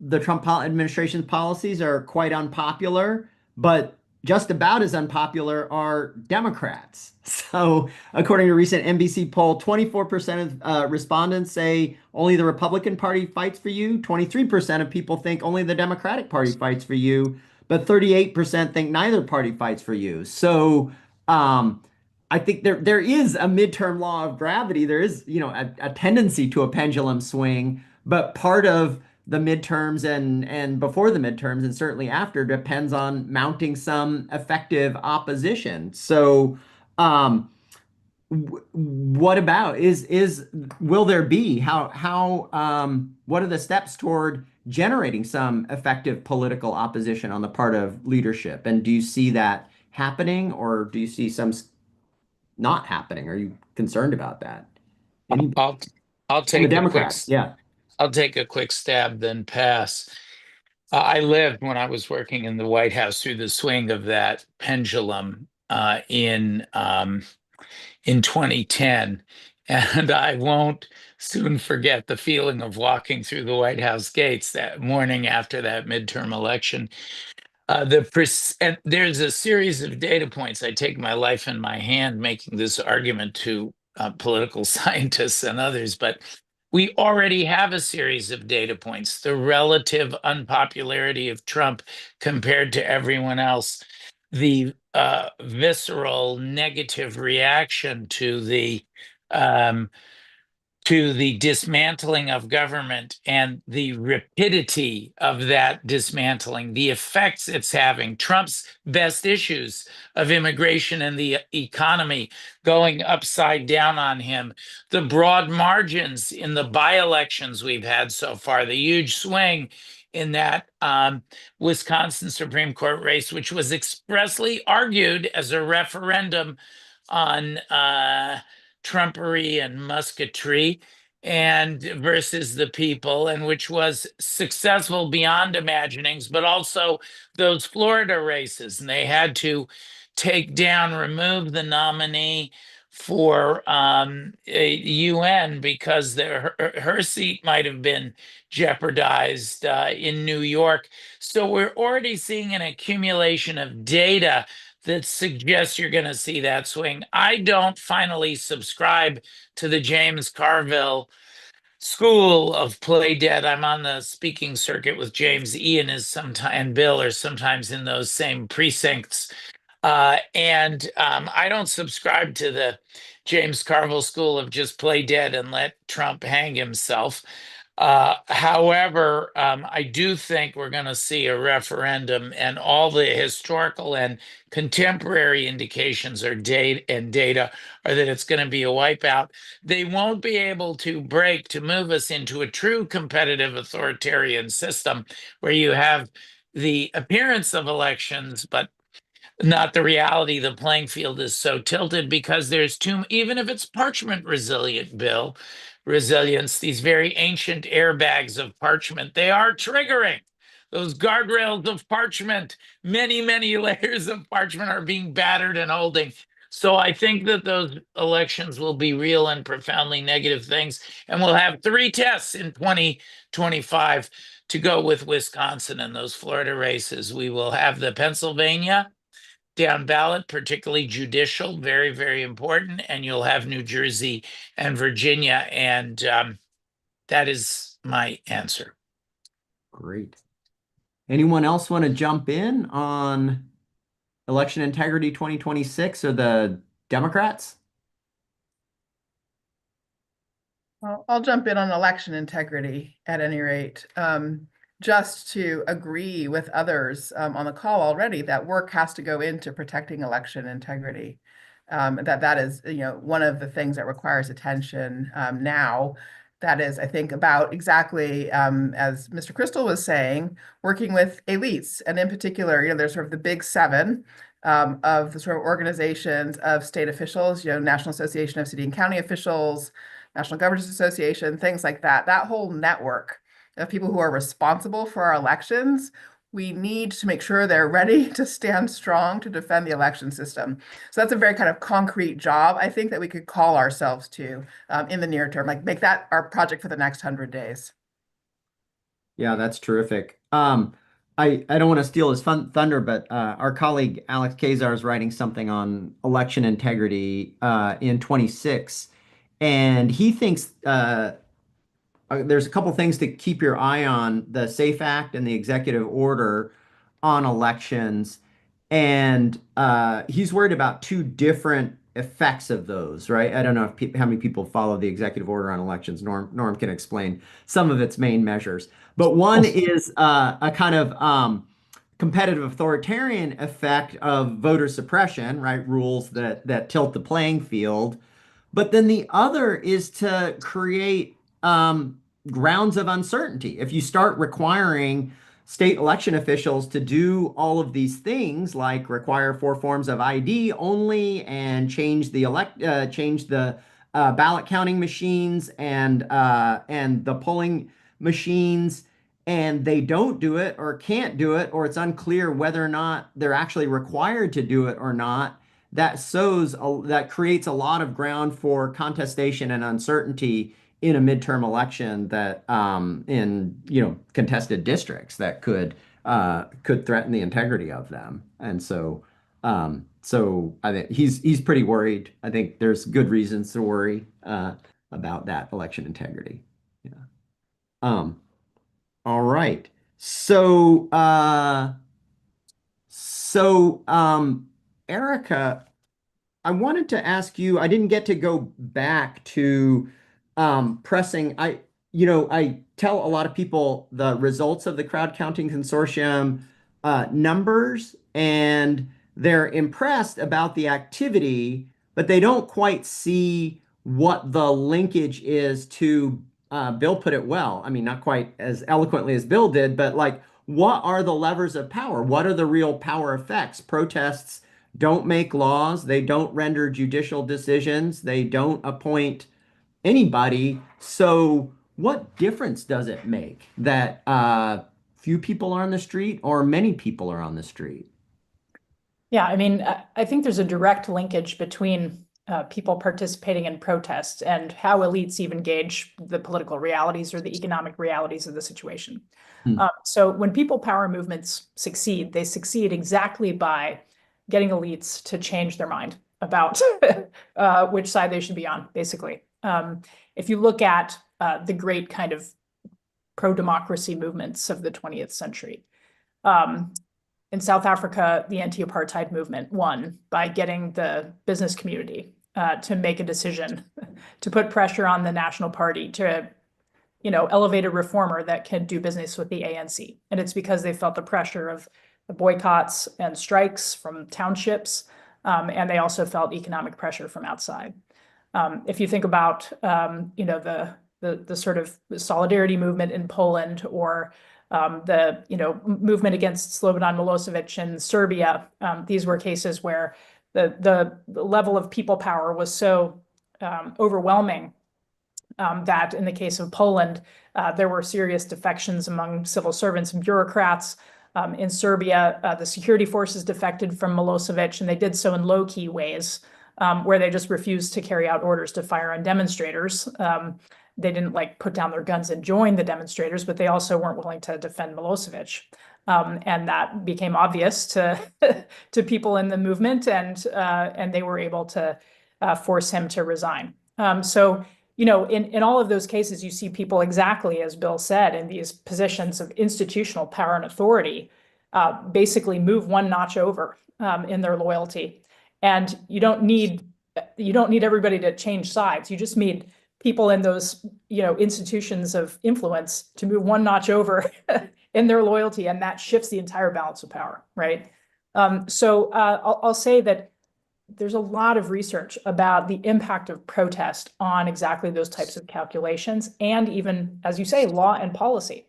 S1: the Trump administration's policies are quite unpopular, but just about as unpopular are Democrats. So according to a recent NBC poll, 24% of respondents say only the Republican Party fights for you. 23% of people think only the Democratic Party fights for you, but 38% think neither party fights for you. So I think there is a midterm law of gravity. There is, a tendency to a pendulum swing, but part of the midterms and before the midterms and certainly after depends on mounting some effective opposition. So what about will there be what are the steps toward generating some effective political opposition on the part of leadership? And do you see that happening, or do you see some not happening? Are you concerned about that?
S6: I'll take
S1: the Democrats. Yeah.
S6: I'll take a quick stab, then pass. I lived, when I was working in the White House, through the swing of that pendulum in 2010. And I won't soon forget the feeling of walking through the White House gates that morning after that midterm election. And there's a series of data points. I take my life in my hand making this argument to political scientists and others, but we already have a series of data points. The relative unpopularity of Trump compared to everyone else, the visceral negative reaction to the dismantling of government and the rapidity of that dismantling, the effects it's having, Trump's best issues of immigration and the economy going upside down on him, the broad margins in the by-elections we've had so far, the huge swing in that Wisconsin Supreme Court race, which was expressly argued as a referendum on Trumpery and musketry and versus the people, and which was successful beyond imaginings, but also those Florida races. And they had to remove the nominee for UN because her seat might have been jeopardized in New York. So we're already seeing an accumulation of data that suggests you're going to see that swing. I don't finally subscribe to the James Carville school of play dead. I'm on the speaking circuit with James. Ian and Bill are sometimes in those same precincts. And I don't subscribe to the James Carville school of just play dead and let Trump hang himself. However, I do think we're going to see a referendum, and all the historical and contemporary indications are data are that it's going to be a wipeout. They won't be able to move us into a true competitive authoritarian system where you have the appearance of elections, but not the reality. The playing field is so tilted because there's even if it's parchment resilient, Bill, resilience, these very ancient airbags of parchment, they are triggering. Those guardrails of parchment, many, many layers of parchment are being battered and holding. So I think that those elections will be real and profoundly negative things. And we'll have 3 tests in 2025 to go with Wisconsin and those Florida races. We will have the Pennsylvania down ballot, particularly judicial, very, very important. And you'll have New Jersey and Virginia. And that is my answer.
S1: Great. Anyone else want to jump in on election integrity 2026 or the Democrats?
S5: Well, I'll jump in on election integrity at any rate. Just to agree with others on the call already that work has to go into protecting election integrity. That is, one of the things that requires attention now. that is, I think, about exactly as Mr. Kristol was saying, working with elites, and in particular, there's sort of the big seven of the sort of organizations of state officials, National Association of City and County Officials, National Governors Association, things like that. That whole network of people who are responsible for our elections, we need to make sure they're ready to stand strong to defend the election system. So that's a very kind of concrete job, I think, that we could call ourselves to in the near term, like make that our project for the next 100 days.
S1: Yeah, that's terrific. I don't want to steal his thunder, but our colleague Alex Kazar is writing something on election integrity in 26, and he thinks there's a couple things to keep your eye on: the SAFE Act and the executive order on elections. And he's worried about two different effects of those, right? I don't know if how many people follow the executive order on elections. Norm can explain some of its main measures. But one is a kind of competitive authoritarian effect of voter suppression, right? Rules that tilt the playing field. But then the other is to create grounds of uncertainty. If you start requiring state election officials to do all of these things, like require 4 forms of ID only, and change the ballot counting machines and the polling machines, and they don't do it or can't do it, or it's unclear whether or not they're actually required to do it or not, that creates a lot of ground for contestation and uncertainty in a midterm election that in contested districts that could threaten the integrity of them. And so I think he's pretty worried. I think there's good reasons to worry about that election integrity. Yeah. All right. So Erica, I wanted to ask you, I didn't get to go back to pressing. I tell a lot of people the results of the crowd counting consortium numbers, and they're impressed about the activity, but they don't quite see what the linkage is to Bill put it well. I mean, not quite as eloquently as Bill did, but like, what are the levers of power? What are the real power effects? Protests don't make laws. They don't render judicial decisions. They don't appoint anybody. So what difference does it make that few people are on the street or many people are on the street?
S3: Yeah, I mean, I think there's a direct linkage between people participating in protests and how elites even gauge the political realities or the economic realities of the situation. So when people power movements succeed, they succeed exactly by getting elites to change their mind about which side they should be on, basically. If you look at the great kind of pro-democracy movements of the 20th century, in South Africa, the anti-apartheid movement won by getting the business community to make a decision to put pressure on the National Party to, elevate a reformer that can do business with the ANC. And it's because they felt the pressure of the boycotts and strikes from townships, and they also felt economic pressure from outside. If you think about, the sort of solidarity movement in Poland, or the movement against Slobodan Milosevic in Serbia, these were cases where the level of people power was so overwhelming that in the case of Poland, there were serious defections among civil servants and bureaucrats. In Serbia, the security forces defected from Milosevic, and they did so in low-key ways, where they just refused to carry out orders to fire on demonstrators. They didn't put down their guns and join the demonstrators, but they also weren't willing to defend Milosevic. And that became obvious to people in the movement, and they were able to force him to resign. So, in all of those cases, you see people exactly as Bill said, in these positions of institutional power and authority, basically move one notch over in their loyalty. And you don't need everybody to change sides. You just need people in those institutions of influence to move one notch over in their loyalty, and that shifts the entire balance of power, right? So I'll say that there's a lot of research about the impact of protest on exactly those types of calculations, and even, as you say, law and policy.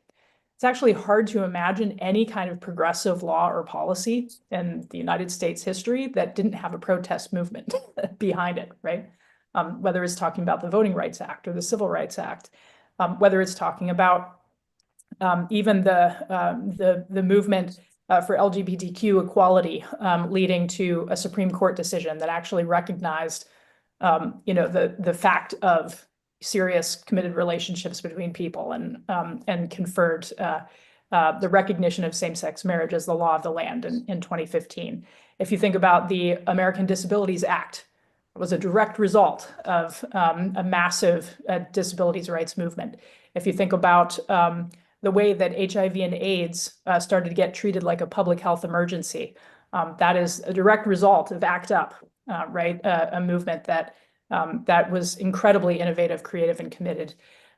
S3: It's actually hard to imagine any kind of progressive law or policy in the United States history that didn't have a protest movement behind it, right? Whether it's talking about the Voting Rights Act or the Civil Rights Act, whether it's talking about even the movement for LGBTQ equality, leading to a Supreme Court decision that actually recognized, the fact of serious committed relationships between people, and conferred the recognition of same-sex marriage as the law of the land in 2015. If you think about the American Disabilities Act, it was a direct result of a massive disabilities rights movement. If you think about the way that HIV and AIDS started to get treated like a public health emergency, that is a direct result of ACT UP, right? A movement that was incredibly innovative, creative, and committed.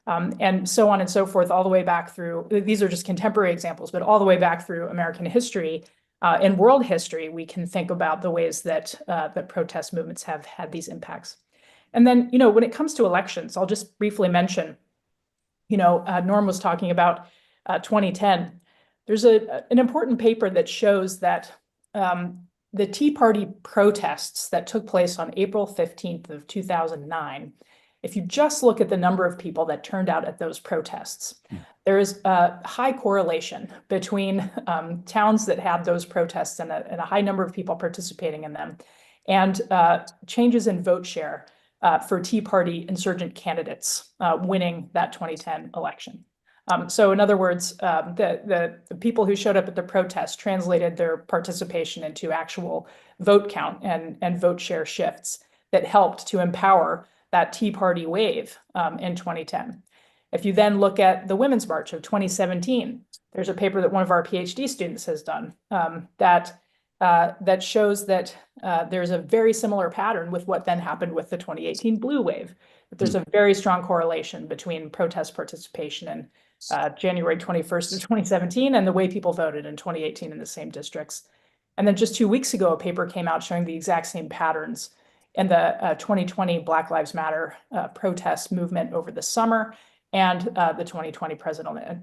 S3: And so on and so forth, all the way back through, these are just contemporary examples, but all the way back through American history and world history, we can think about the ways that protest movements have had these impacts. And then, when it comes to elections, I'll just briefly mention, Norm was talking about 2010. There's an important paper that shows that the Tea Party protests that took place on April 15th of 2009, if you just look at the number of people that turned out at those protests, there is a high correlation between towns that had those protests and a high number of people participating in them, and changes in vote share for Tea Party insurgent candidates winning that 2010 election. So in other words, the people who showed up at the protest translated their participation into actual vote count and vote share shifts that helped to empower that Tea Party wave in 2010. If you then look at the Women's March of 2017, there's a paper that one of our PhD students has done that shows that there's a very similar pattern with what then happened with the 2018 blue wave. That there's a very strong correlation between protest participation in January 21st of 2017 and the way people voted in 2018 in the same districts. And then just 2 weeks ago, a paper came out showing the exact same patterns in the 2020 Black Lives Matter protest movement over the summer and the 2020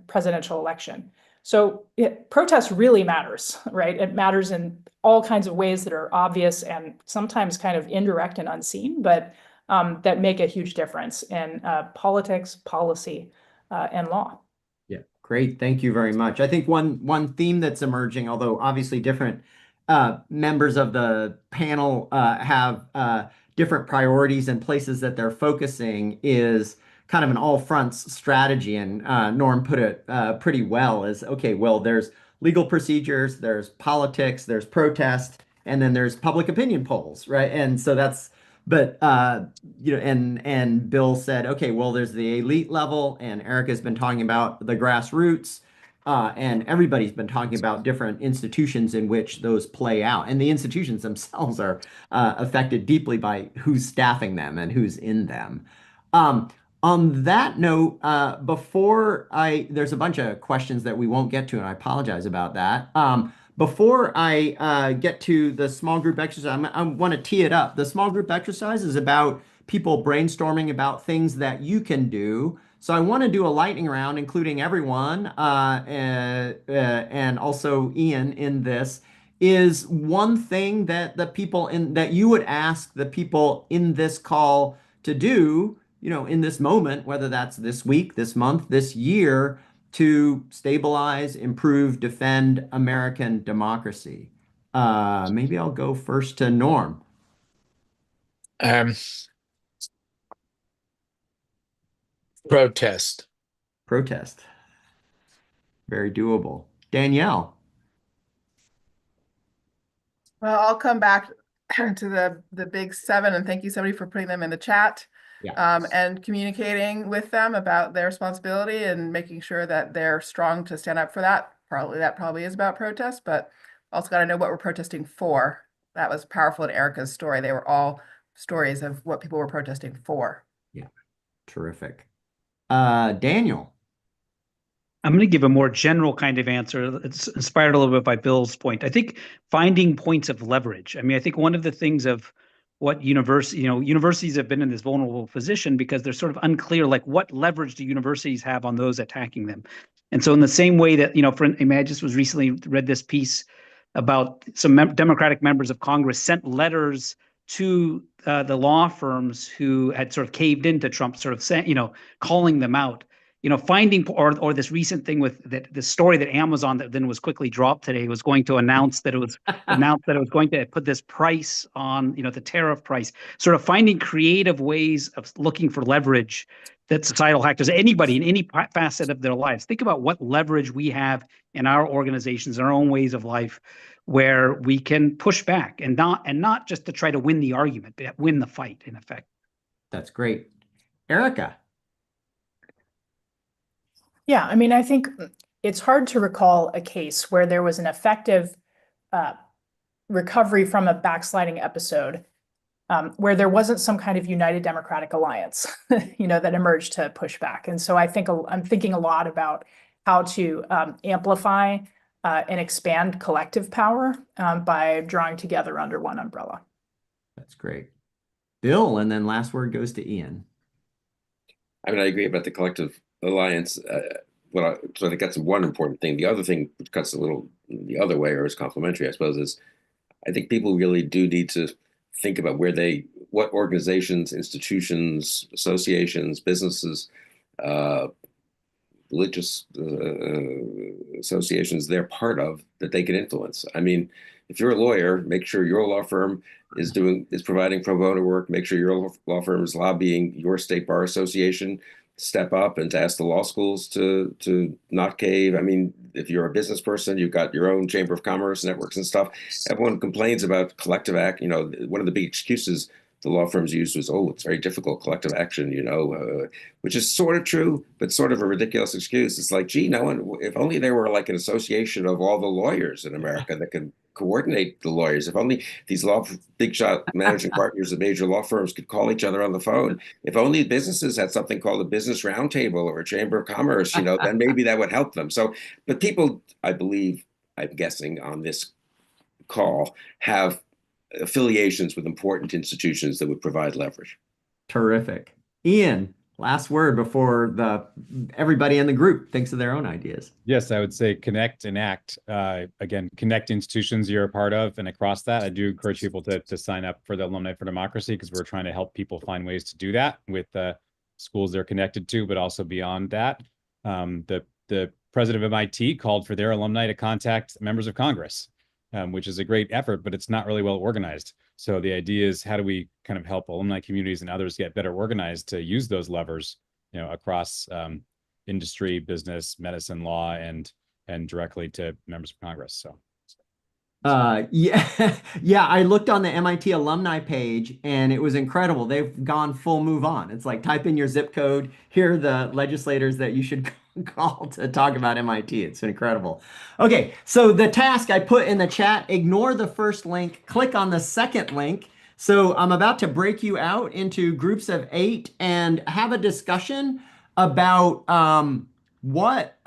S3: presidential election. So protest really matters, right? It matters in all kinds of ways that are obvious and sometimes kind of indirect and unseen, but that make a huge difference in politics, policy, and law.
S1: Yeah, great. Thank you very much. I think one theme that's emerging, although obviously different members of the panel have different priorities and places that they're focusing, is kind of an all fronts strategy. And Norm put it pretty well, is, okay, well, there's legal procedures, there's politics, there's protest, and then there's public opinion polls, right? And so that's, but, and Bill said, okay, well, there's the elite level, and Erica's been talking about the grassroots, and everybody's been talking about different institutions in which those play out. And the institutions themselves are affected deeply by who's staffing them and who's in them. On that note, there's a bunch of questions that we won't get to, and I apologize about that. Before I get to the small group exercise, I want to tee it up. The small group exercise is about people brainstorming about things that you can do. So I want to do a lightning round, including everyone, and also Ian in this. Is one thing that that you would ask the people in this call to do, in this moment, whether that's this week, this month, this year, to stabilize, improve, defend American democracy? Maybe I'll go first to Norm.
S6: Protest.
S1: Very doable. Danielle.
S5: Well, I'll come back to the big seven, and thank you, somebody, for putting them in the chat.
S1: Yeah.
S5: And communicating with them about their responsibility and making sure that they're strong to stand up for that. That probably is about protest, but also got to know what we're protesting for. That was powerful in Erica's story. They were all stories of what people were protesting for.
S1: Yeah, terrific. Daniel.
S4: I'm going to give a more general kind of answer. It's inspired a little bit by Bill's point. I think finding points of leverage. I mean, I think one of the things of what universities have been in this vulnerable position because they're sort of unclear, like what leverage do universities have on those attacking them? And so in the same way that, I just was recently read this piece about some Democratic members of Congress sent letters to the law firms who had sort of caved into Trump, sort of saying, calling them out. Finding or this recent thing with the story that Amazon that then was quickly dropped today was going to announce that it was going to put this price on, the tariff price, sort of finding creative ways of looking for leverage that societal actors, anybody in any facet of their lives, think about what leverage we have in our organizations, our own ways of life, where we can push back and not just to try to win the argument, but win the fight in effect.
S1: That's great. Erica.
S3: Yeah, I mean, I think it's hard to recall a case where there was an effective recovery from a backsliding episode where there wasn't some kind of united Democratic alliance, that emerged to push back. And so I'm thinking a lot about how to amplify and expand collective power by drawing together under one umbrella.
S1: That's great. Bill, and then last word goes to Ian.
S7: I mean, I agree about the collective alliance. So I think that's one important thing. The other thing, which cuts a little the other way or is complementary, I suppose, is I think people really do need to think about what organizations, institutions, associations, businesses, religious associations they're part of that they can influence. I mean, if you're a lawyer, make sure your law firm is providing pro bono work. Make sure your law firm is lobbying your state bar association to step up and to ask the law schools to not cave. I mean, if you're a business person, you've got your own chamber of commerce networks and stuff. Everyone complains about collective act. One of the big excuses the law firms used was, it's very difficult, collective action, which is sort of true, but sort of a ridiculous excuse. It's like, gee, if only there were like an association of all the lawyers in America that could coordinate the lawyers. If only these big shot managing partners of major law firms could call each other on the phone. If only businesses had something called a business roundtable or a chamber of commerce, then maybe that would help them. So, but people, I believe, I'm guessing on this call, have affiliations with important institutions that would provide leverage.
S1: Terrific. Ian, last word before everybody in the group thinks of their own ideas.
S2: Yes, I would say connect and act. Again, connect institutions you're a part of, and across that, I do encourage people to sign up for the Alumni for Democracy, because we're trying to help people find ways to do that with schools they're connected to, but also beyond that. The president of MIT called for their alumni to contact members of Congress, which is a great effort, but it's not really well organized. So the idea is, how do we kind of help alumni communities and others get better organized to use those levers, across industry, business, medicine, law, and directly to members of Congress. So.
S1: Yeah, I looked on the MIT alumni page and it was incredible. They've gone full move on. It's like, type in your zip code. Here are the legislators that you should call to talk about MIT. It's incredible. Okay, so the task I put in the chat, ignore the first link, click on the second link. So I'm about to break you out into groups of 8 and have a discussion about what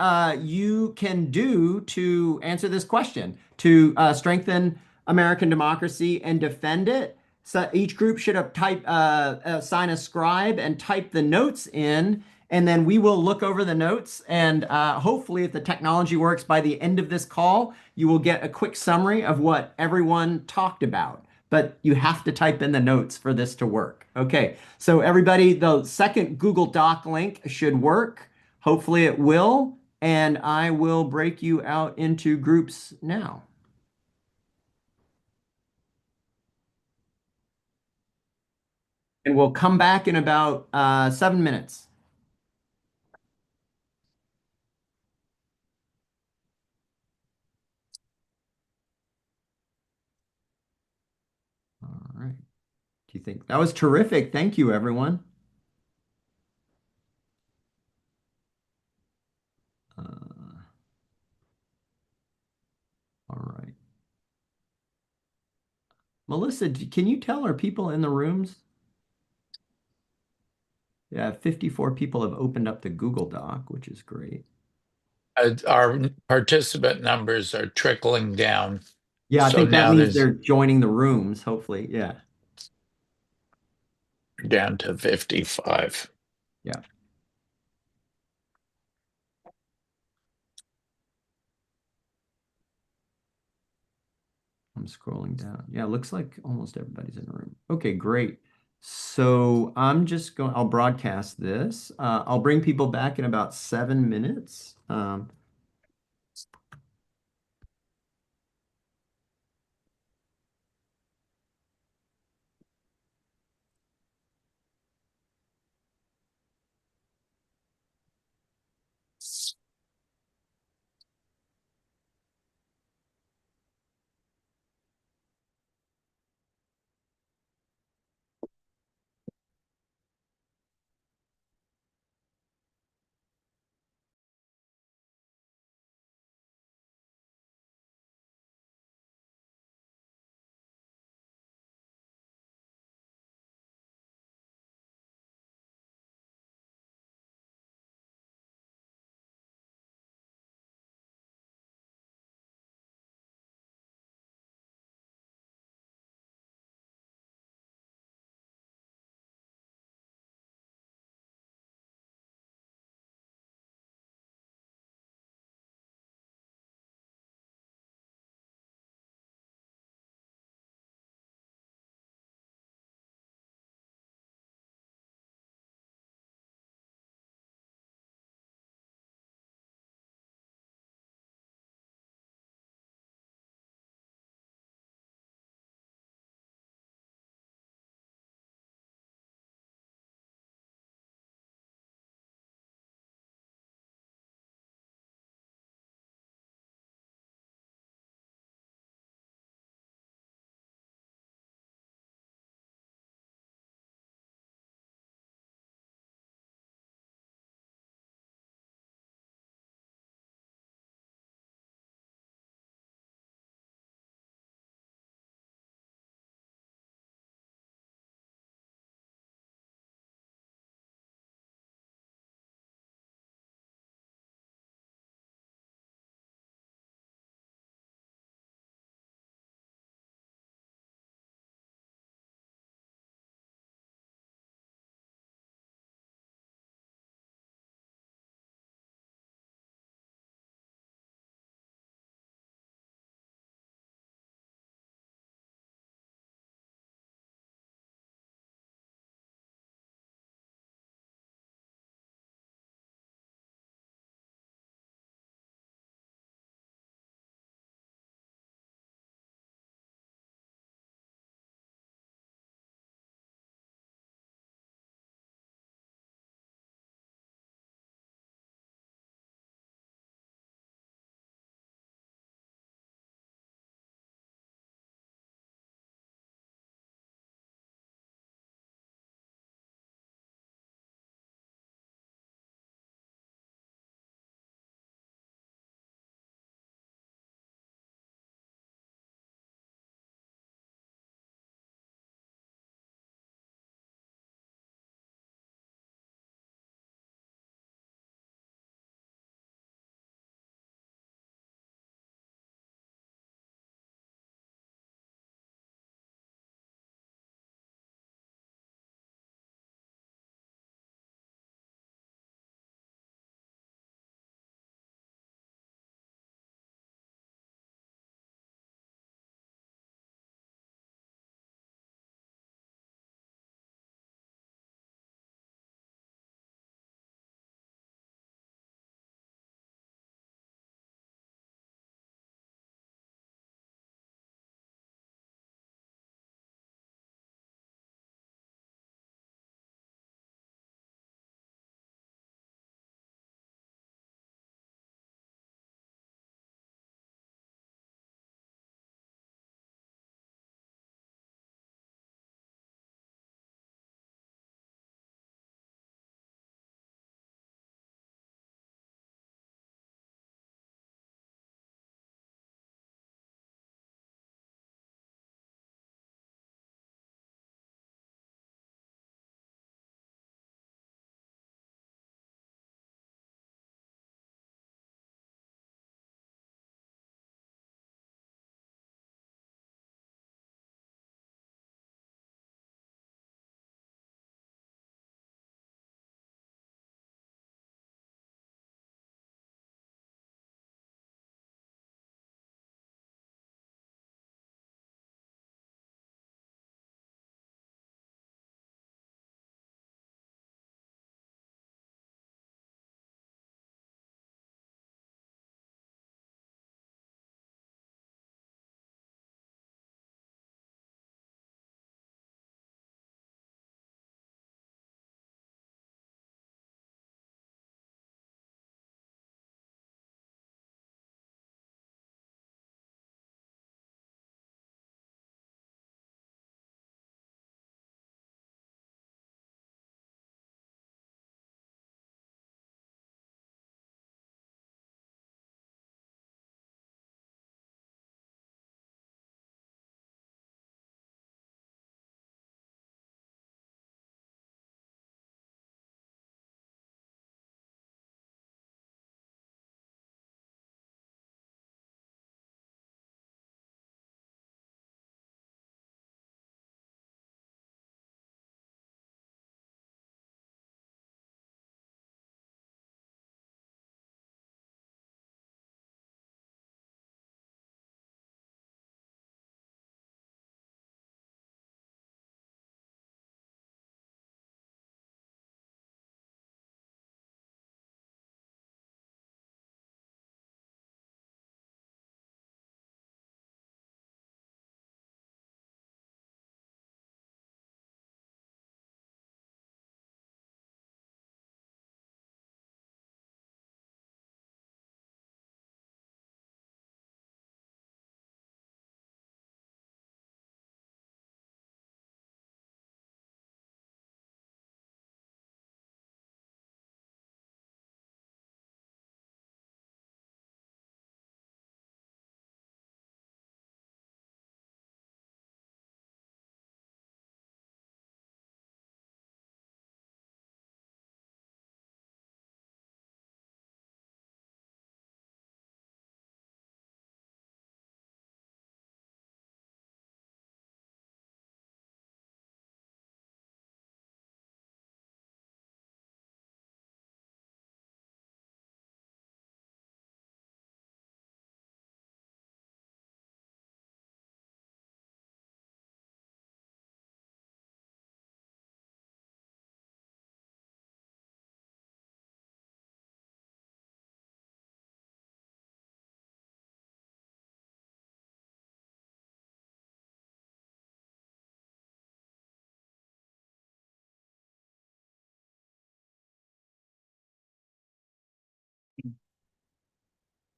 S1: you can do to answer this question, to strengthen American democracy and defend it. So each group should have sign a scribe and type the notes in, and then we will look over the notes, and hopefully, if the technology works, by the end of this call, you will get a quick summary of what everyone talked about. But you have to type in the notes for this to work. Okay, so everybody, the second Google Doc link should work. Hopefully it will, and I will break you out into groups now. And we'll come back in about 7 minutes. All right. Do you think that was terrific? Thank you, everyone. All right. Melissa, can you tell, are people in the rooms? Yeah, 54 people have opened up the Google Doc, which is great.
S6: Our participant numbers are trickling down.
S1: Yeah, I
S6: So
S1: think that
S6: now
S1: means
S6: there's-
S1: they're joining the rooms, hopefully. Yeah.
S6: down to 55.
S1: Yeah. I'm scrolling down. Yeah, it looks like almost everybody's in the room. Okay, great. So I'll broadcast this. I'll bring people back in about 7 minutes.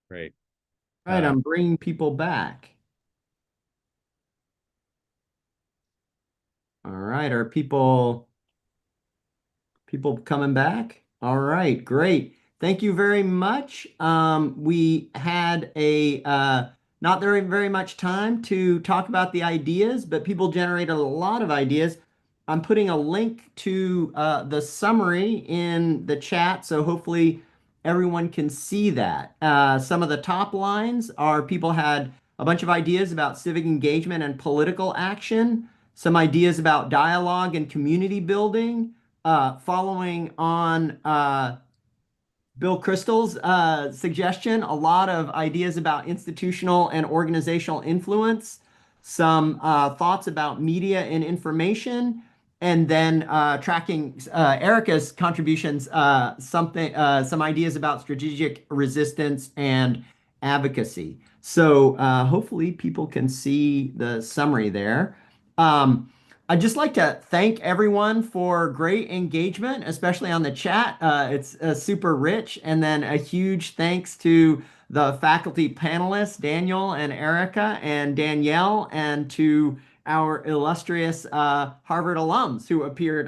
S2: Great.
S1: All right, I'm bringing people back. All right, are people coming back? All right, great. Thank you very much. We had a not very much time to talk about the ideas, but people generated a lot of ideas. I'm putting a link to the summary in the chat, so hopefully everyone can see that. Some of the top lines are people had a bunch of ideas about civic engagement and political action, some ideas about dialogue and community building, following on Bill Kristol's suggestion, a lot of ideas about institutional and organizational influence, some thoughts about media and information, and then tracking Erica's contributions, some ideas about strategic resistance and advocacy. So hopefully people can see the summary there. I'd just like to thank everyone for great engagement, especially on the chat. It's super rich. And then a huge thanks to the faculty panelists, Daniel and Erica and Danielle, and to our illustrious Harvard alums who appeared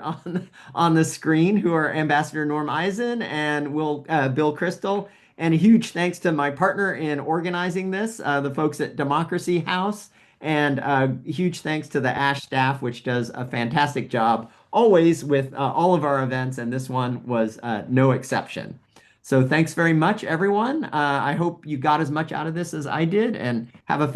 S1: on the screen, who are Ambassador Norm Eisen and Bill Kristol. And a huge thanks to my partner in organizing this, the folks at Democracy House. And huge thanks to the ASH staff, which does a fantastic job always with all of our events, and this one was no exception. So thanks very much, everyone. I hope you got as much out of this as I did, and have a